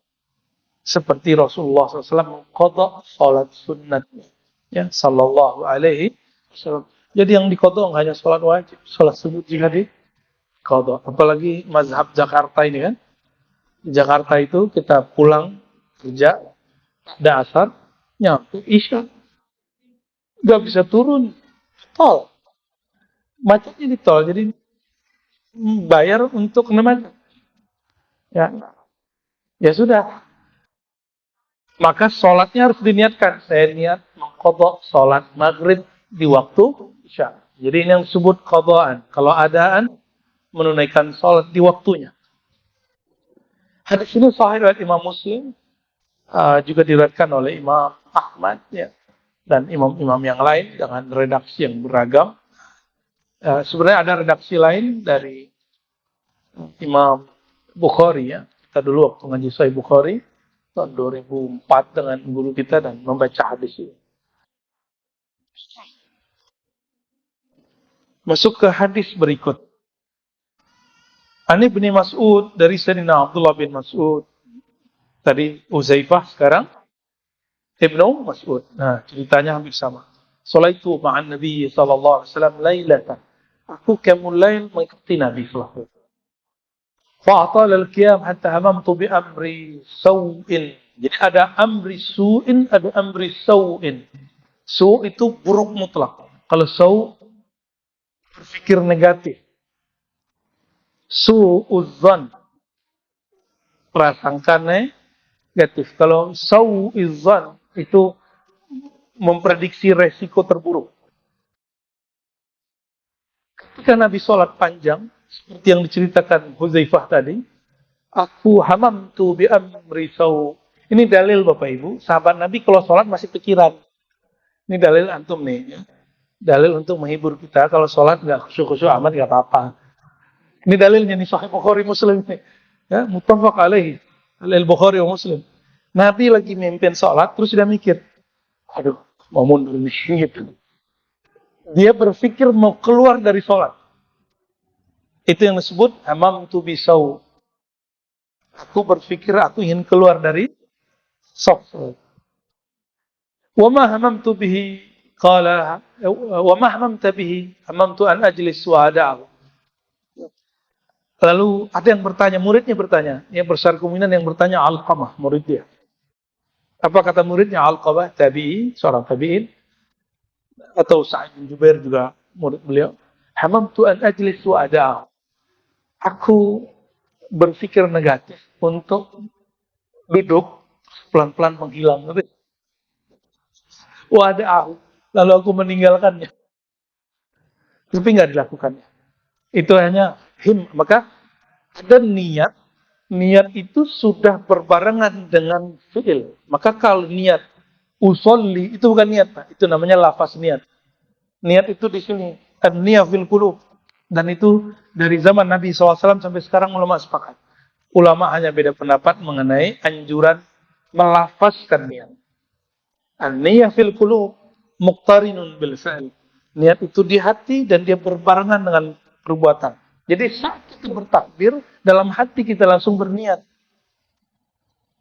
Seperti Rasulullah SAW mengqadha salat sunnatnya. Ya, sallallahu alaihi wasallam. Jadi yang diqadha nggak hanya salat wajib, salat sunnah juga diqadha. Apalagi mazhab Jakarta ini kan. Di Jakarta itu kita pulang kerja, ada asar, nyampe isya. Nggak bisa turun. Tol. Macetnya di tol, jadi bayar untuk kena macet. Ya. Ya sudah. Maka sholatnya harus diniatkan. Saya niat mengqadha sholat maghrib di waktu isya. Jadi ini yang disebut qadhaan. Kalau adaan, menunaikan sholat di waktunya. Hadis ini sahih riwayat Imam Muslim, juga diriwayatkan oleh Imam Ahmad ya, dan imam-imam yang lain dengan redaksi yang beragam. Sebenarnya ada redaksi lain dari Imam Bukhari ya. Kita dulu waktu ngaji Sahih Bukhari tahun 2004 dengan guru kita dan membaca hadis ini. Masuk ke hadis berikut. Ani bin Mas'ud dari Sayyidina Abdullah bin Mas'ud. Tadi Uzaifah, sekarang Ibnu Mas'ud. Nah, ceritanya hampir sama. Salaitu ma'an Nabi sallallahu alaihi wasallam lailatan. Aku qiyamul lail mengikuti Nabi sallallahu alaihi wasallam. Fa'atal al-qiyam hatta hamamtu bi amri saw'in. Jadi ada amri su'in, ada amri saw'in. Su' itu buruk mutlak. Kalau saw' berpikir negatif. Su'uzzan, prasangka negatif. Kalau saw'uzzan itu memprediksi resiko terburuk. Ketika Nabi sholat panjang, seperti yang diceritakan Huzaifah tadi, aku hamamtu bi amri saw. Ini dalil Bapak Ibu, sahabat Nabi kalau sholat masih pikiran. Ini dalil antum nih. Ya. Dalil untuk menghibur kita, kalau sholat nggak khusyuk-khusyuk amat nggak apa-apa. Ini dalilnya nih Sahih Bukhari Muslim nih. Ya, muttafaq alaihi. Al-Bukhari wa Muslim. Nabi lagi memimpin sholat, terus dia mikir, aduh, mau mundur nih gitu. Dia berpikir mau keluar dari sholat. Itu yang disebut hamamtu bisaw. Aku berpikir aku ingin keluar dari sholat. Wa ma hamamtu bihi qala wa ma hamamta bihi hamamtu an ajlis wa ada'u. Lalu ada yang bertanya, muridnya bertanya, yang besar kemungkinan yang bertanya Alqamah, murid dia. Apa kata muridnya? Alqamah tabi'i, seorang tabi'in, atau Sa'id bin Jubair juga murid beliau. Hamamtu an ajlis wa ada'u. Aku berpikir negatif untuk duduk pelan-pelan menghilang. Wa ada'u. Lalu aku meninggalkannya. Tapi nggak dilakukannya. Itu hanya maka ada niat. Niat itu sudah berbarengan dengan fi'il. Maka kalau niat usolli itu bukan niat, Pak. Itu namanya lafaz niat. Niat itu di sini an-niyah fil qulub. Dan itu dari zaman Nabi SAW sampai sekarang ulama sepakat. Ulama hanya beda pendapat mengenai anjuran melafazkan niat. An-niyah fil qulub muqtarinun bil fi'il. Niat itu di hati dan dia berbarengan dengan perbuatan. Jadi saat kita bertakbir, dalam hati kita langsung berniat.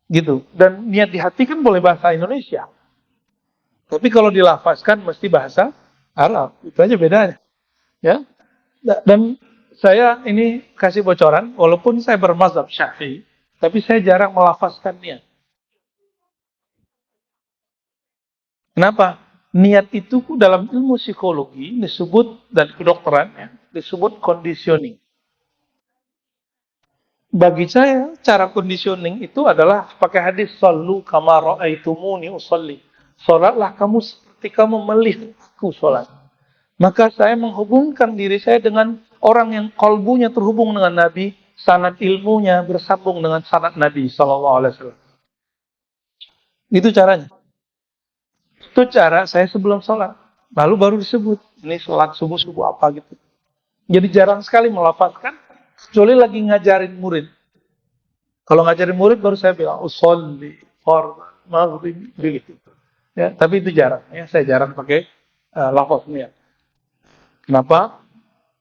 Gitu. Dan niat di hati kan boleh bahasa Indonesia. Tapi kalau dilafazkan mesti bahasa Arab. Itu aja bedanya. Ya. Dan saya ini kasih bocoran, walaupun saya bermazhab Syafi'i, tapi saya jarang melafazkan niat. Kenapa? Niat itu dalam ilmu psikologi disebut, dan kedokteran ya, disebut conditioning. Bagi saya, cara conditioning itu adalah pakai hadis sallu kama ra'aitumuni usalli. Salatlah kamu seperti kamu melihat aku salat. Maka saya menghubungkan diri saya dengan orang yang kalbunya terhubung dengan Nabi, sanad ilmunya bersambung dengan sanad Nabi sallallahu alaihi wasallam. Itu caranya. Itu cara saya sebelum sholat. Lalu baru disebut. Ini sholat subuh-subuh apa gitu. Jadi jarang sekali melafazkan. Kecuali lagi ngajarin murid. Kalau ngajarin murid baru saya bilang. Usolli, fardan, maghrib, begitu. Ya, tapi itu jarang. Ya, saya jarang pakai lafaz niat. Kenapa?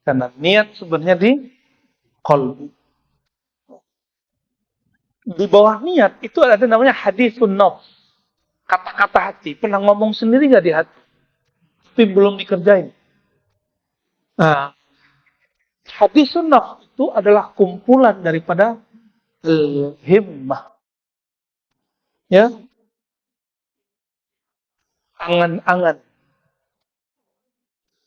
Karena niat sebenarnya di qalbi. Di bawah niat itu ada namanya hadisun nafs. Kata-kata hati. Pernah ngomong sendiri nggak di hati? Tapi belum dikerjain. Nah, hadis sunnah itu adalah kumpulan daripada himmah. Ya. Angan-angan.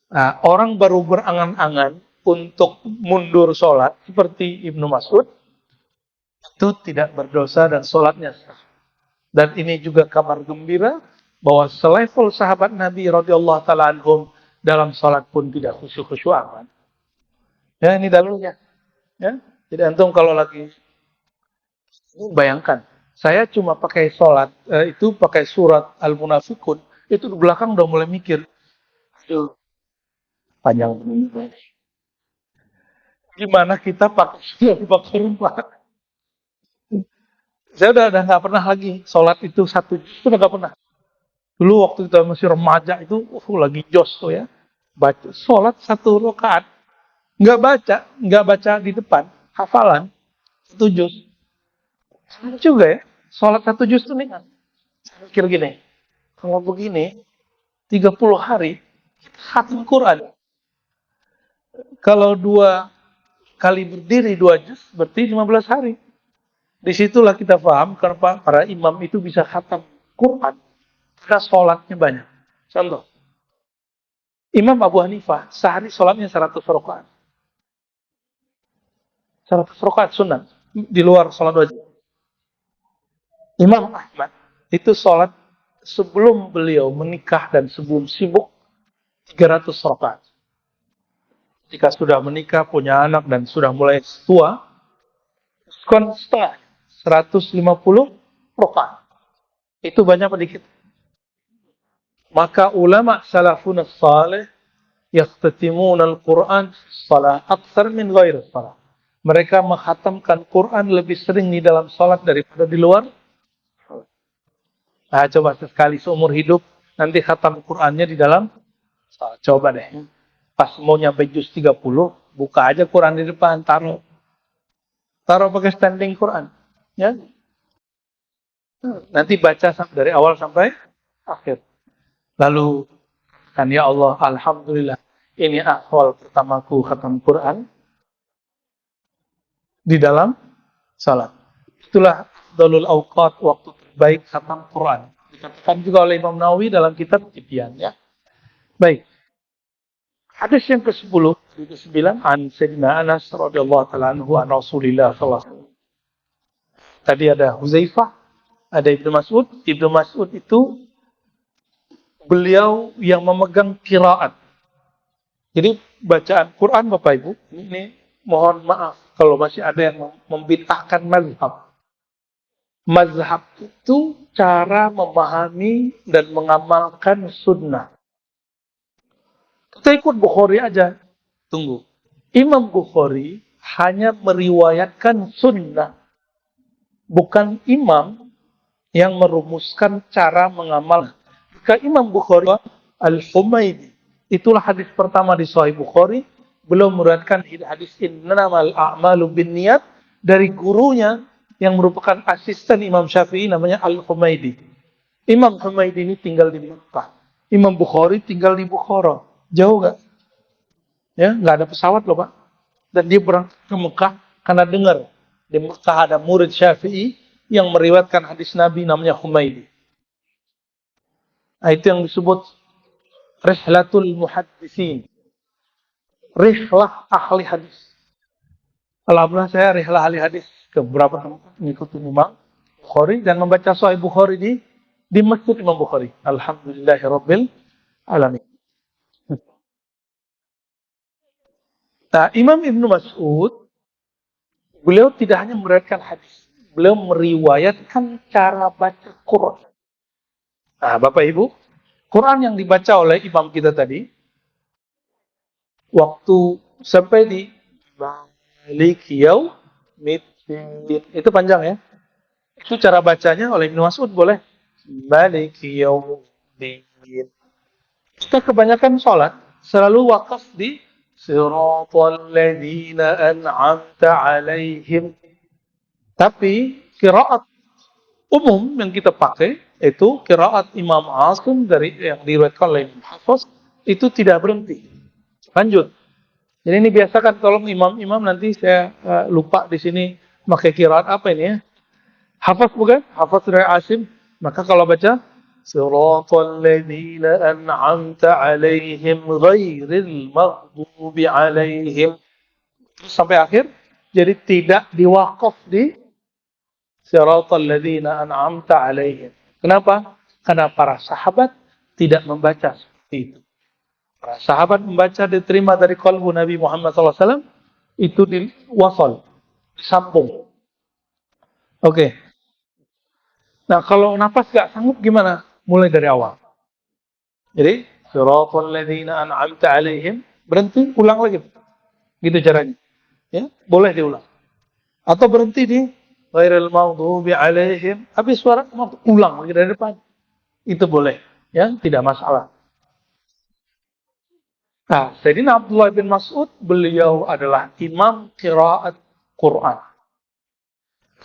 Nah, orang baru berangan-angan untuk mundur sholat, seperti Ibnu Mas'ud, itu tidak berdosa dan sholatnya sah. Dan ini juga kabar gembira bahwa selevel sahabat Nabi radhiyallahu taala anhum dalam salat pun tidak khusyuk-khusyuk amat. Ya, ini dalilnya. Ya. Jadi antum kalau lagi bayangkan, saya cuma pakai salat itu pakai surat Al-Munafiqun, itu di belakang udah mulai mikir. Aduh, panjang. Gimana kita pakai surat Al-Baqarah? Saya udah nggak pernah lagi sholat itu satu juz itu udah nggak pernah. Dulu waktu kita masih remaja itu, lagi jos tuh ya, baca sholat satu rakaat, nggak baca di depan, hafalan satu juz. Sama juga ya, sholat satu juz itu nih kan. Saya pikir gini, kalau begini 30 hari khatam Quran. Kalau 2 kali berdiri 2 juz berarti 15 hari. Disitulah kita paham kenapa para imam itu bisa khatam Quran. Karena sholatnya banyak. Contoh. Imam Abu Hanifah sehari sholatnya 100 rakaat. 100 rakaat sunnah. Di luar sholat wajib. Imam Ahmad itu sholat sebelum beliau menikah dan sebelum sibuk 300 rakaat. Jika sudah menikah, punya anak dan sudah mulai tua, setengah 150 rakaat. Itu banyak apa dikit? Maka ulama salafun salih yahtatimuna al-Quran salat aktsar min ghairi salat. Mereka menghatamkan Quran lebih sering di dalam salat daripada di luar. Nah, coba sekali seumur hidup nanti khatam Qurannya di dalam salat. Coba deh. Pas mau nyampe juz 30, buka aja Quran di depan, taruh pakai standing Quran. Ya. Nanti baca dari awal sampai akhir. Lalu kan ya Allah, alhamdulillah, ini awal pertamaku khatam Quran di dalam salat. Itulah dalul awqat, waktu terbaik khatam Quran. Dikatakan juga oleh Imam Nawawi dalam kitab Tibyan, ya. Baik. Hadis yang ke-10, ke-9, an Sayyidina Anas radhiyallahu taala anhu an Rasulillah sallallahu alaihi wasallam. Tadi ada Huzaifah, ada Ibnu Mas'ud. Ibnu Mas'ud itu beliau yang memegang qiraat. Jadi bacaan Quran Bapak Ibu, ini mohon maaf kalau masih ada yang membid'ahkan mazhab. Mazhab itu cara memahami dan mengamalkan sunnah. Kita ikut Bukhari aja. Tunggu. Imam Bukhari hanya meriwayatkan sunnah. Bukan imam yang merumuskan cara mengamalkan. Jika Imam Bukhari Al-Humaydi, itulah hadis pertama di Sahih Bukhari, belum meriwayatkan hadis innamal a'malu binniyat dari gurunya yang merupakan asisten Imam Syafi'i namanya Al-Humaydi. Imam Humaydi ini tinggal di Mekah. Imam Bukhari tinggal di Bukhara. Jauh gak? Ya, nggak ada pesawat loh Pak. Dan dia berangkat ke Mekah karena dengar di Mekah ada murid Syafi'i yang meriwayatkan hadis Nabi namanya Humaydi. Nah, itu yang disebut Rihlatul Muhaddisin. Rihlah ahli hadis. Alhamdulillah saya rihlah ahli hadis ke beberapa tempat mengikuti Imam Bukhari dan membaca Sahih Bukhari di Masjid Imam Bukhari. Alhamdulillahirabbil alamin. Nah, Imam Ibnu Mas'ud beliau tidak hanya meriwayatkan hadis, beliau meriwayatkan cara baca Quran. Nah, Bapak Ibu, Quran yang dibaca oleh imam kita tadi, waktu sampai di Malik Yaumiddin, itu panjang ya. Itu cara bacanya oleh Ibnu Mas'ud boleh. Malik Yaumiddin. Kita kebanyakan sholat selalu wakaf di Siratal ladzina an'amta 'alaihim. Tapi qiraat umum yang kita pakai itu qiraat Imam Asim dari yang diriwayatkan oleh Imam Hafiz itu tidak berhenti. Lanjut. Jadi ini biasakan kalau imam-imam nanti saya lupa di sini pakai qiraat apa ini ya? Hafiz bukan? Hafiz dari Asim. Maka kalau baca Siratal ladzina an'amta 'alaihim ghairil maghdubi 'alaihim. Terus sampai akhir jadi tidak diwakaf di Siratal ladzina an'amta 'alaihim. Kenapa? Karena para sahabat tidak membaca seperti itu. Para sahabat membaca diterima dari qalbu Nabi Muhammad SAW, itu diwasal, disambung. Oke. Nah, kalau nafas gak sanggup gimana? Mulai dari awal. Jadi, siratal ladzina an'amta 'alaihim, berhenti, ulang lagi. Gitu caranya. Ya, boleh diulang. Atau berhenti di ghairil maghdubi 'alaihim, habis suara ulang lagi dari depan. Itu boleh, ya, tidak masalah. Nah, Sayyidina Abdullah bin Mas'ud, beliau adalah imam qiraat Quran.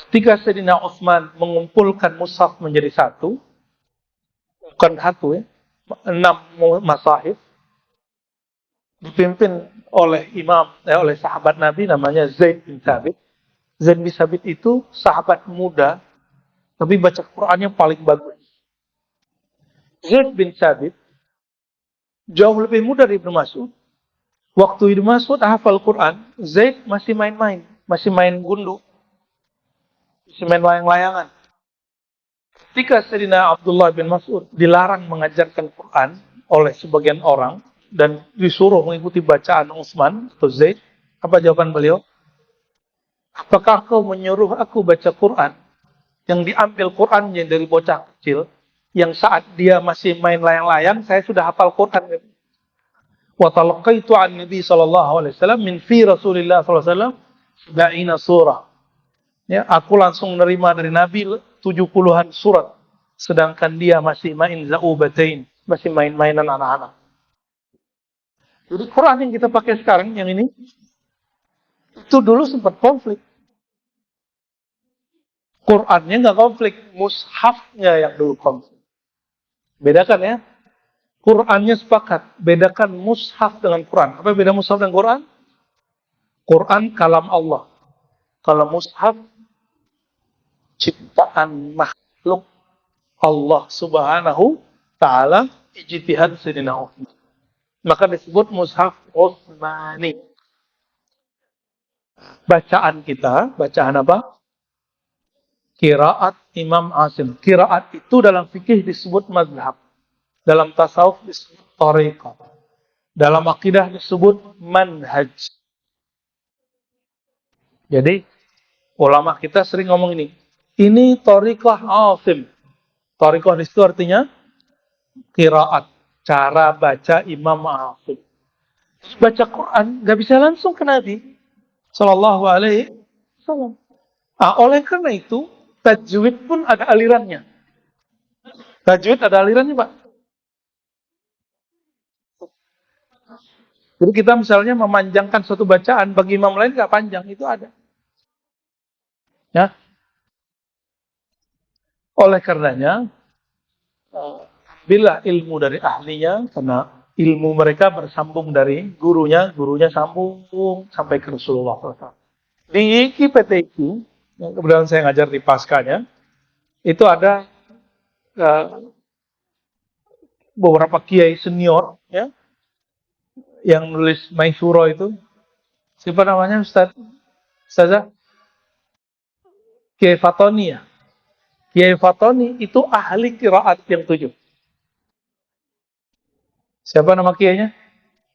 Ketika Sayyidina Utsman mengumpulkan mushaf menjadi satu, bukan satu ya, 6 masahif, dipimpin oleh sahabat Nabi namanya Zaid bin Thabit. Zaid bin Thabit itu sahabat muda, tapi baca Qurannya paling bagus. Zaid bin Thabit jauh lebih muda dari Ibnu Mas'ud. Waktu Ibnu Mas'ud hafal Quran, Zaid masih main-main, masih main gundu, masih main layang-layangan. Ketika Sayyidina Abdullah bin Mas'ud dilarang mengajarkan Quran oleh sebagian orang dan disuruh mengikuti bacaan Utsman atau Zaid, apa jawaban beliau? Apakah kau menyuruh aku baca Quran yang diambil Qurannya dari bocah kecil yang saat dia masih main layang-layang saya sudah hafal Quran? Wa talaqaitu an Nabi sallallahu alaihi wasallam min fi Rasulillah sallallahu alaihi wasallam 70 surah. Ya, aku langsung menerima dari Nabi 70-an surat. Sedangkan dia masih main zaubatain, masih main-mainan anak-anak. Jadi Quran yang kita pakai sekarang, yang ini, itu dulu sempat konflik. Qurannya nggak konflik, mushafnya yang dulu konflik. Bedakan ya. Qurannya sepakat. Bedakan mushaf dengan Quran. Apa beda mushaf dengan Quran? Quran kalam Allah. Kalau mushaf ciptaan makhluk Allah Subhanahu Ta'ala, ijtihad Sayyidina Utsman. Maka disebut mushaf Utsmani. Bacaan kita, bacaan apa? Qiraat Imam Asim. Qiraat itu dalam fikih disebut mazhab. Dalam tasawuf disebut thariqah. Dalam akidah disebut manhaj. Jadi, ulama kita sering ngomong ini. Ini thariqah Asim. Thariqah itu artinya qiraat. Cara baca Imam Asim. Baca Quran, nggak bisa langsung ke Nabi Sallallahu Alaihi Wasallam. Oleh karena itu, tajwid pun ada alirannya. Tajwid ada alirannya, Pak. Jadi kita misalnya memanjangkan suatu bacaan, bagi imam lain nggak panjang, itu ada. Ya. Oleh karenanya, bila ilmu dari ahlinya, karena ilmu mereka bersambung dari gurunya, gurunya sambung sampai ke Rasulullah SAW. Di IKI-PTIQ, yang kebetulan saya ngajar di Paskanya, itu ada beberapa kiai senior, ya, yang nulis Maisuro itu. Siapa namanya, Ustazah? Kiai Fatoni ya. Kiai Fatoni itu ahli qiraat yang 7. Siapa nama kiainya?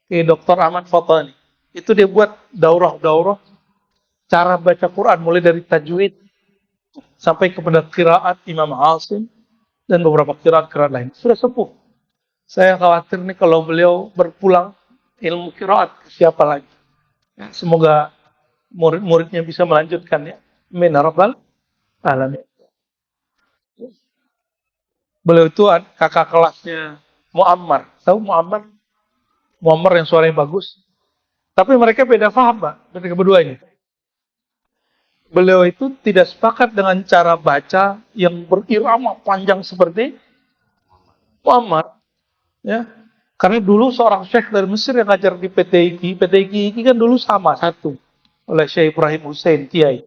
Kiai Dr. Ahmad Fatoni. Itu dia buat daurah-daurah cara baca Quran mulai dari tajwid sampai kepada qiraat Imam Asim dan beberapa qiraat lain. Sudah sepuh. Saya khawatir nih kalau beliau berpulang ilmu qiraat siapa lagi. Semoga murid-muridnya bisa melanjutkan ya. Amin ya rabbal alamin. Beliau itu kakak kelasnya Muammar. Tahu Muammar? Muammar yang suaranya bagus. Tapi mereka beda paham, Pak. Mereka berdua ini. Beliau itu tidak sepakat dengan cara baca yang berirama panjang seperti Muammar. Ya. Karena dulu seorang syekh dari Mesir yang ngajar di PTIQ kan dulu sama satu. Oleh Syekh Ibrahim Hussein, Kiai.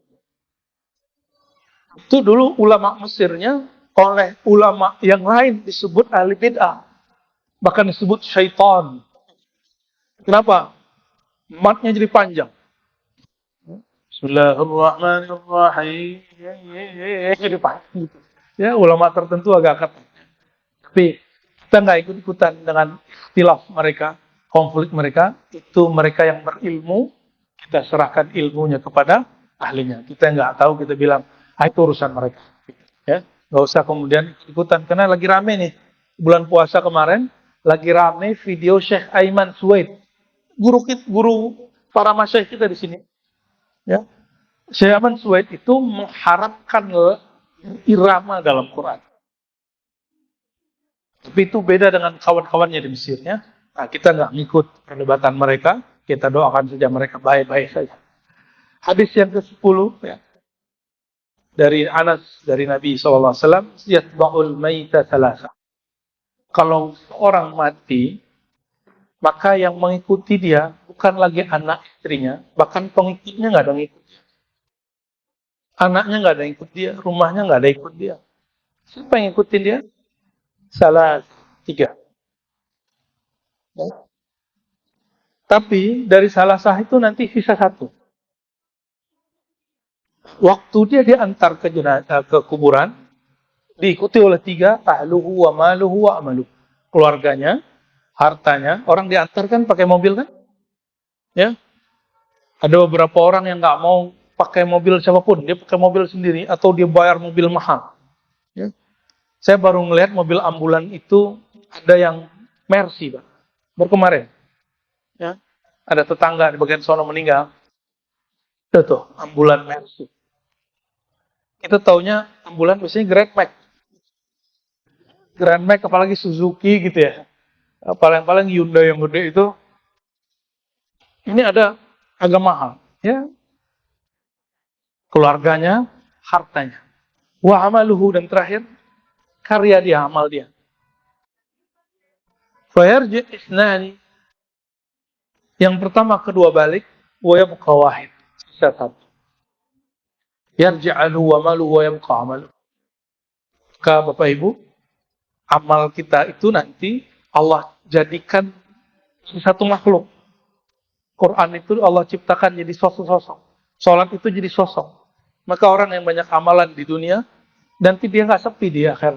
Itu dulu ulama Mesirnya oleh ulama yang lain disebut ahli bid'ah. Bahkan disebut syaitan. Kenapa? Matnya jadi panjang. Bismillahirrahmanirrahim. Jadi paham gitu. Ya, ulama tertentu agak ketat. Tapi kita nggak ikut-ikutan dengan istilah mereka, konflik mereka. Itu mereka yang berilmu, kita serahkan ilmunya kepada ahlinya. Kita nggak tahu, kita bilang, itu urusan mereka. Ya, nggak usah kemudian ikutan. Karena lagi rame nih, bulan puasa kemarin, lagi rame video Syekh Aiman Suwaid. Guru para masyayikh kita di sini. Ya, Syekh Aiman Suwaid itu mengharapkan irama dalam Quran. Tapi itu beda dengan kawan-kawannya di Mesir, ya. Nah, kita nggak ngikut perdebatan mereka, kita doakan saja mereka baik-baik saja. Hadis yang ke-10, ya, dari Anas, dari Nabi SAW, yatba'ul maita thalatha. Kalau orang mati, maka yang mengikuti dia bukan lagi anak istrinya, bahkan pengikutnya nggak ada yang ikut. Anaknya nggak ada yang ikut dia, rumahnya nggak ada yang ikut dia. Siapa yang ikutin dia? Salah 3. Ya. Tapi dari salah sah itu nanti sisa 1. Waktu dia diantar ke jenazah, ke kuburan, diikuti oleh 3, ahluhu wa maluhu wa amaluhu. Keluarganya, hartanya. Orang diantarkan pakai mobil kan? Ya. Ada beberapa orang yang nggak mau pakai mobil siapapun, dia pakai mobil sendiri atau dia bayar mobil mahal. Ya. Saya baru ngelihat mobil ambulan itu ada yang Mercy, Pak. Baru kemarin. Ya. Ada tetangga di bagian sono meninggal. Itu tuh, ambulan Mercy. Kita taunya ambulan biasanya Grand Max. Grand Max apalagi Suzuki gitu ya. Paling-paling Hyundai yang gede itu. Ini ada agak mahal. Ya. Keluarganya, hartanya. Wa amaluhu, dan terakhir, karya dia, amal dia. Fayarji isnani. Yang pertama, kedua balik. Wa yabqa wahid. Sisa 1. Yarji'alu wa malu wa yabqa amalu. Maka Bapak Ibu, amal kita itu nanti Allah jadikan satu makhluk. Quran itu Allah ciptakan jadi sosok-sosok. Sholat itu jadi sosok. Maka orang yang banyak amalan di dunia, nanti dia nggak sepi di akhir.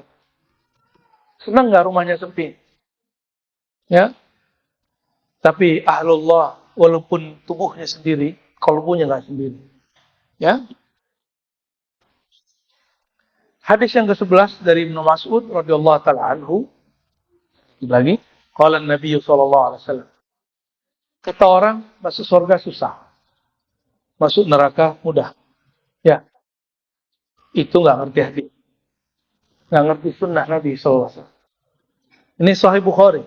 Senang nggak rumahnya sepi? Ya. Tapi ahlullah, walaupun tubuhnya sendiri, kalbunya nggak sendiri. Ya. Hadis yang ke-11 dari Ibnu Mas'ud radhiyallahu taala anhu. Lagi, qala Nabi sallallahu alaihi wasallam. Kata orang, masuk surga susah. Masuk neraka mudah. Ya. Itu nggak ngerti hadis. Nggak ngerti sunnah Nabi sallallahu alaihi wasallam. Ini Sahih Bukhari.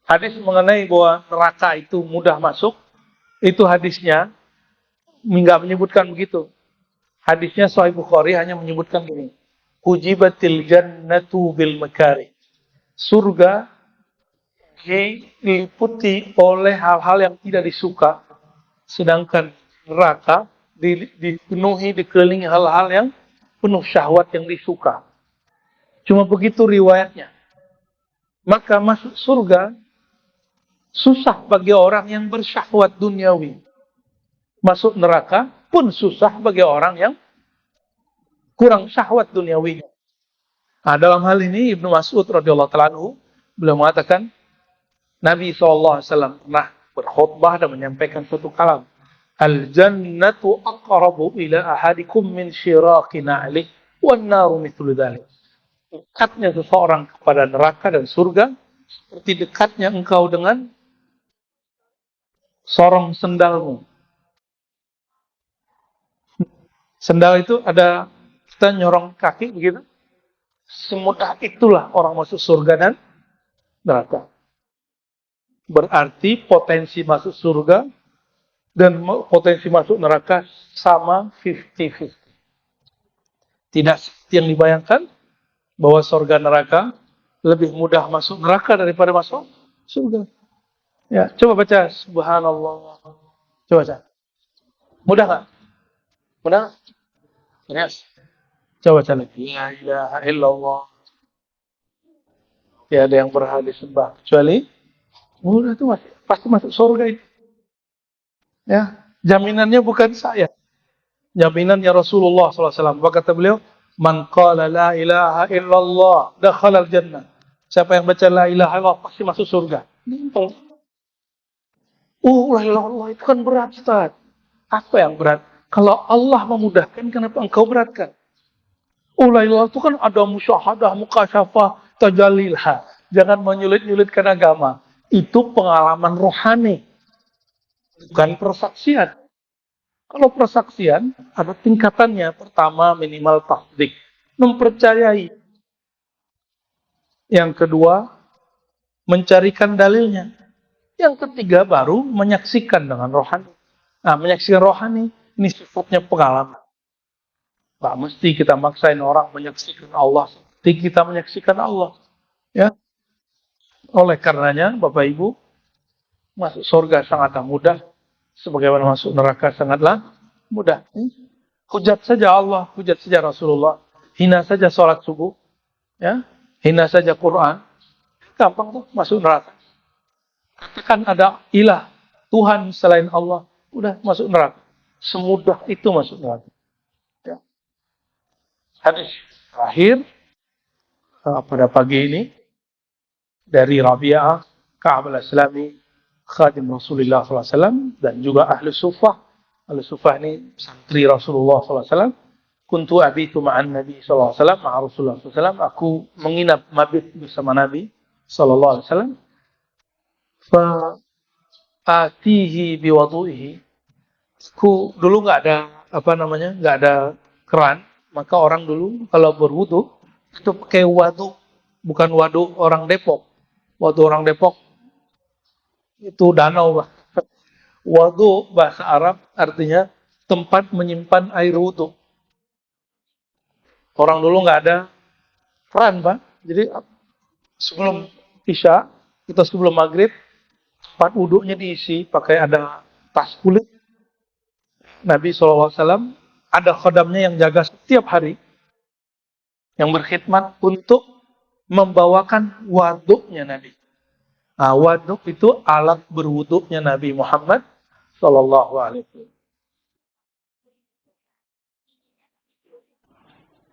Hadis mengenai bahwa neraka itu mudah masuk, itu hadisnya nggak menyebutkan begitu. Hadisnya Sahih Bukhari hanya menyebutkan begini. Ujibatil jannatu bil makari. Surga diliputi oleh hal-hal yang tidak disuka. Sedangkan neraka dipenuhi, dikelilingi hal-hal yang penuh syahwat yang disuka. Cuma begitu riwayatnya. Maka masuk surga susah bagi orang yang bersyahwat duniawi. Masuk neraka pun susah bagi orang yang kurang syahwat duniawinya. Nah, dalam hal ini Ibnu Mas'ud radhiyallahu taala anhu beliau mengatakan Nabi SAW pernah berkhutbah dan menyampaikan suatu kalam. Al-jannatu aqrabu ila ahadikum min syiraqi na'lih wan naru mithlu dzalik. Dekatnya seseorang kepada neraka dan surga seperti dekatnya engkau dengan sorong sendalmu. Sendal itu ada kita nyorong kaki begitu. Semudah itulah orang masuk surga dan neraka. Berarti potensi masuk surga dan potensi masuk neraka sama 50-50. Tidak seperti yang dibayangkan bahwa surga neraka lebih mudah masuk neraka daripada masuk surga. Ya, coba baca subhanallah. Coba baca. Mudah nggak? Mudah? Yes. Coba baca lagi. La ilaha illallah. Tiada yang berhak disembah kecuali mudah itu pasti masuk surga itu. Ya, Jaminannya bukan saya. Jaminannya Rasulullah SAW. Maka kata beliau, man qala la ilaha illallah dakhala al-jannah. Siapa yang baca la ilaha illallah pasti masuk surga. La ilaha illallah itu kan berat, Ustaz. Apa yang berat? Kalau Allah memudahkan, kenapa engkau beratkan? La ilaha illallah itu kan ada musyahadah, mukasyafah, tajalilha. Jangan menyulit-nyulitkan agama. Itu pengalaman rohani, bukan persaksian. Kalau persaksian, ada tingkatannya. Pertama, minimal tasdik. Mempercayai. Yang kedua, mencarikan dalilnya. Yang ketiga, baru menyaksikan dengan rohani. Nah, menyaksikan rohani, ini sifatnya pengalaman. Pak, mesti kita maksain orang menyaksikan Allah. Seperti kita menyaksikan Allah. Ya. Oleh karenanya, Bapak Ibu, masuk surga sangatlah mudah. Sebagaimana masuk neraka sangatlah mudah. Hujat saja Allah, hujat saja Rasulullah. Hina saja sholat subuh. Ya. Hina saja Quran. Gampang tuh masuk neraka. Katakan ada ilah, Tuhan selain Allah. Udah masuk neraka. Semudah itu masuk neraka. Ya. Hadis terakhir pada pagi ini dari Rabi'ah Ka'ab al-Aslami, khadim Rasulullah SAW, dan juga ahli sufah. Ahli sufah ini santri Rasulullah SAW. Kuntu abitu ma'an Nabi SAW, ma'a Rasulullah SAW. Aku menginap mabit bersama Nabi SAW. Fa'atihi biwadu'ihi. Aku dulu nggak ada keran. Maka orang dulu kalau berwudu itu pakai wadu, bukan wadu orang Depok. Wadu orang Depok itu danau, Pak. Wadu bahasa Arab artinya tempat menyimpan air wudu. Orang dulu nggak ada keran, Pak. Jadi sebelum Isya, kita sebelum maghrib, tempat wudhunya diisi pakai ada tas kulit. Nabi SAW ada khodamnya yang jaga setiap hari, yang berkhidmat untuk membawakan waduknya Nabi. Nah, waduk itu alat berwuduknya Nabi Muhammad Sallallahu Alaihi Wasallam.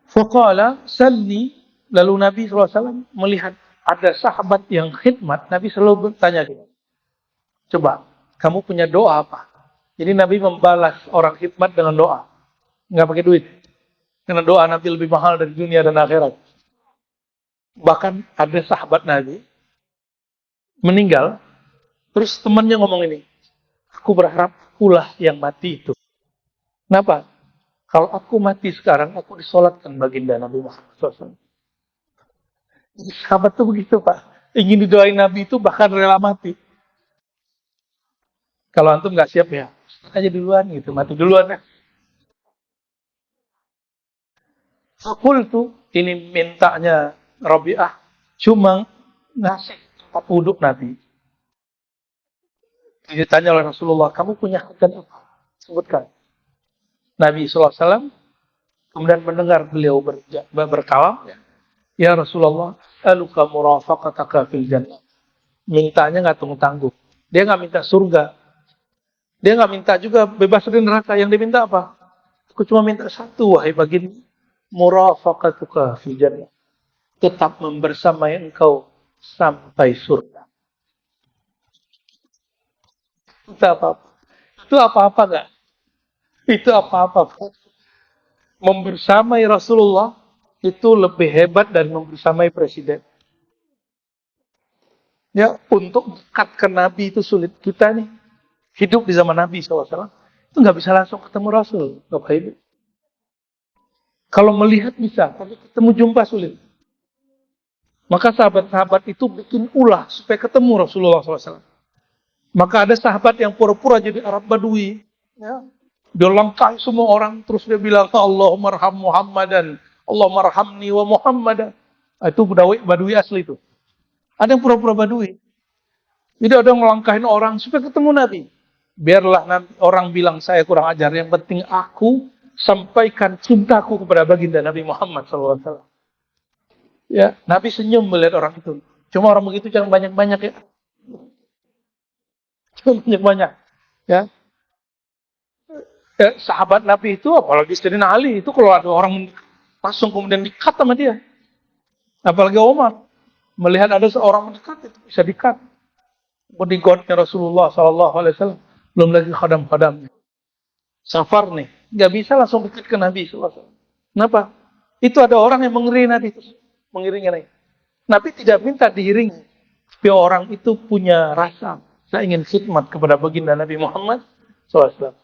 Faqala salni, lalu Nabi SAW melihat ada sahabat yang khidmat, Nabi selalu bertanya gitu. Coba, kamu punya doa apa? Jadi Nabi membalas orang khidmat dengan doa. Nggak pakai duit. Karena doa Nabi lebih mahal dari dunia dan akhirat. Bahkan ada sahabat Nabi meninggal, terus temannya ngomong ini, aku berharap akulah yang mati itu. Kenapa? Kalau aku mati sekarang, aku disolatkan baginda Nabi Muhammad SAW. Sahabat tuh begitu, Pak. Ingin didoain Nabi itu bahkan rela mati. Kalau antum nggak siap ya, aja duluan gitu, mati duluan ya. Fakultu, ini mintanya Rabi'ah, cuma ngasih tempat wuduk Nabi. Ditanya oleh Rasulullah, kamu punya hajat apa? Sebutkan. Nabi SAW kemudian mendengar beliau berkalam, ya Rasulullah, aluka murafaqataka fil jannah. Mintanya nggak tanggung-tanggung. Dia nggak minta surga. Dia nggak minta juga bebas dari neraka. Yang dia minta apa? Aku cuma minta satu, wahai baginda, murafaqatuka fil jannah. Tetap membersamai engkau sampai surga. Itu apa-apa? Itu apa-apa nggak? Itu apa-apa. Membersamai Rasulullah itu lebih hebat dari membersamai presiden. Ya, untuk dekat ke Nabi itu sulit. Kita nih hidup di zaman Nabi SAW itu nggak bisa langsung ketemu Rasul, Bapak Ibu. Kalau melihat bisa, tapi ketemu jumpa sulit. Maka sahabat-sahabat itu bikin ulah supaya ketemu Rasulullah SAW. Maka ada sahabat yang pura-pura jadi Arab Badui. Ya. Dia langkai semua orang, terus dia bilang, Allahumma arham Muhammadan, Allahumma arhamni wa Muhammadan. Itu Badui asli itu. Ada yang pura-pura Badui. Jadi ada yang melangkahin orang supaya ketemu Nabi. Biarlah nanti orang bilang saya kurang ajar, yang penting aku sampaikan cintaku kepada baginda Nabi Muhammad SAW. Ya, Nabi senyum melihat orang itu. Cuma orang begitu jangan banyak-banyak ya. Jangan banyak-banyak. Ya. Sahabat Nabi itu, apalagi Sayyidina Ali, itu kalau ada orang langsung kemudian dikat sama dia. Apalagi Umar, melihat ada seorang mendekat, itu bisa dikat. Bodyguardnya Rasulullah SAW, belum lagi khadam-khadamnya. Safar nih, nggak bisa langsung dekat ke Nabi SAW. Kenapa? Itu ada orang yang mengiringi Nabi, mengiringi Nabi. Nabi tidak minta diiringi, tapi orang itu punya rasa, saya ingin khidmat kepada baginda Nabi Muhammad SAW.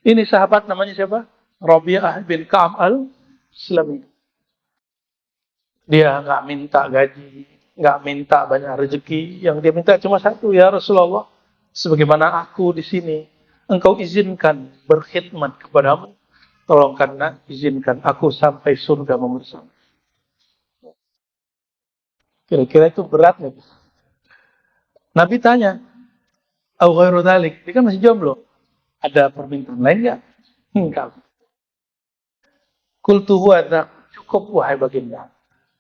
Ini sahabat namanya siapa? Rabi'ah bin Ka'ab al-Islami. Dia nggak minta gaji, nggak minta banyak rezeki. Yang dia minta cuma satu, ya Rasulullah, sebagaimana aku di sini, engkau izinkan berkhidmat kepadamu, tolong karena izinkan aku sampai surga bersama. Kira-kira itu berat nggak? Nabi tanya, "Au ghairu dzalik?" Dia kan masih jomblo. Ada permintaan lain nggak? Enggak. Qultu huwa dzak, cukup wahai baginda.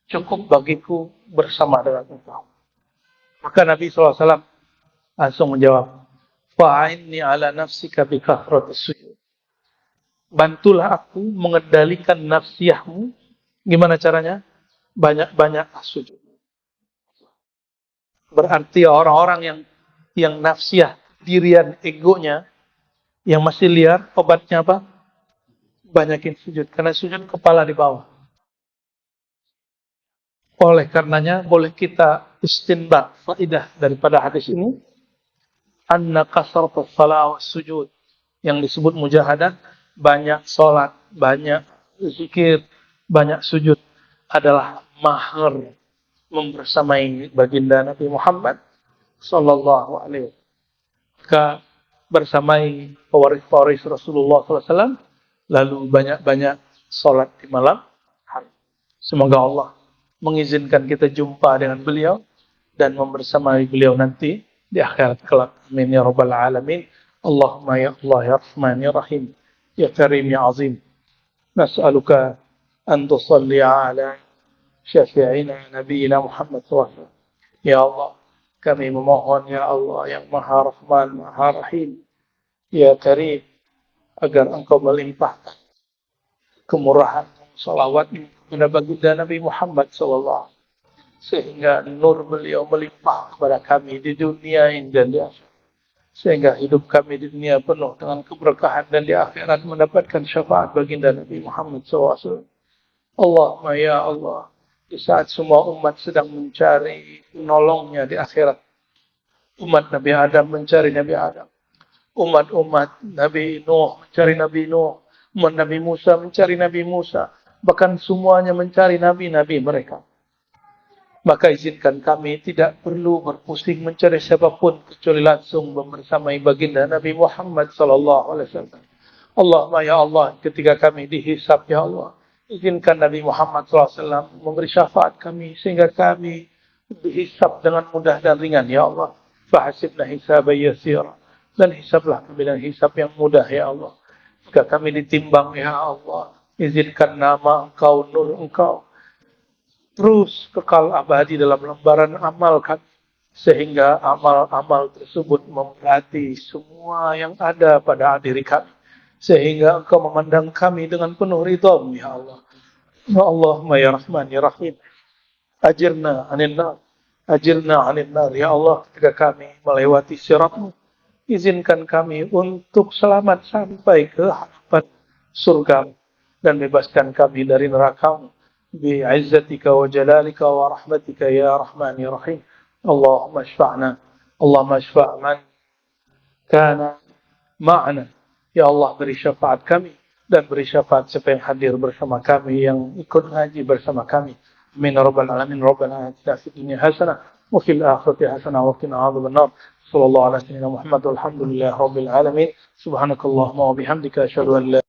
Cukup bagiku bersama dengan engkau. Maka Nabi SAW langsung menjawab, fa'inni ala nafsika bi kathratis sujud. Bantulah aku mengendalikan nafsiyahmu. Gimana caranya? Banyak-banyak sujud. Berarti orang-orang yang nafsiyah, dirian, egonya, yang masih liar, obatnya apa? Banyakin sujud. Karena sujud kepala di bawah. Oleh karenanya, boleh kita istinbat faidah daripada hadis ini. Anna kasratus salat was sujud. Yang disebut mujahadah, banyak sholat, banyak zikir, banyak sujud, adalah mahar membersamai baginda Nabi Muhammad sallallahu alaihi wasallam. Maka bersamai pewaris-pewaris Rasulullah SAW, lalu banyak-banyak sholat di malam hari. Semoga Allah mengizinkan kita jumpa dengan beliau dan membersamai beliau nanti di akhirat kelak. Amin ya rabbal alamin. Allahumma ya Allah ya Rahman ya Rahim ya Karim ya Azim. Nas'aluka an tusalli ala syafi'ina nabiyina Muhammad SAW. Ya Allah, kami memohon ya Allah yang Maha Rahman, Maha Rahim, ya Karim, agar Engkau melimpahkan kemurahan, salawat kepada baginda Nabi Muhammad SAW, sehingga nur beliau melimpah kepada kami di dunia ini dan di akhirat, sehingga hidup kami di dunia penuh dengan keberkahan dan di akhirat mendapatkan syafaat baginda Nabi Muhammad SAW. Allahumma ya Allah, di saat semua umat sedang mencari penolongnya di akhirat, umat Nabi Adam mencari Nabi Adam, umat-umat Nabi Nuh mencari Nabi Nuh, umat Nabi Musa mencari Nabi Musa, bahkan semuanya mencari nabi-nabi mereka. Maka izinkan kami tidak perlu berpusing mencari siapapun kecuali langsung membersamai baginda Nabi Muhammad sallallahu alaihi wasallam. Allahumma ya Allah, ketika kami dihisab ya Allah, izinkan Nabi Muhammad sallallahu alaihi wasallam memberi syafaat kami sehingga kami dihisab dengan mudah dan ringan ya Allah. Fahasibna hisaban yasira, dan hisablah kami dengan hisab yang mudah ya Allah. Jika kami ditimbang ya Allah, izinkan nama Engkau, nur Engkau terus kekal abadi dalam lembaran amal kami, sehingga amal-amal tersebut memberati semua yang ada pada diri kami, sehingga Engkau memandang kami dengan penuh ridha-Mu ya Allah. Ya Allahumma ya Rahman ya Rahim, ajirna anin nar, ajirna anin nar ya Allah. Ketika kami melewati sirat-Mu, izinkan kami untuk selamat sampai ke hadapan surga dan bebaskan kami dari neraka-Mu bi'izzatika wa jalalika wa rahmatika ya Rahman ya Rahim. Allahumma syfa'na, Allahumma syfa' man kana ma'ana. Ya Allah, beri syafaat kami dan beri syafaat siapa yang hadir bersama kami, yang ikut ngaji bersama kami. Amin ya rabbal alamin. Rabbana atina fid dunya hasanah wa fil akhirati hasanah wa qina adzabannar. Sallallahu ala sayyidina Muhammad walhamdulillahi rabbil alamin. Subhanakallahumma wa bihamdika asyhadu an la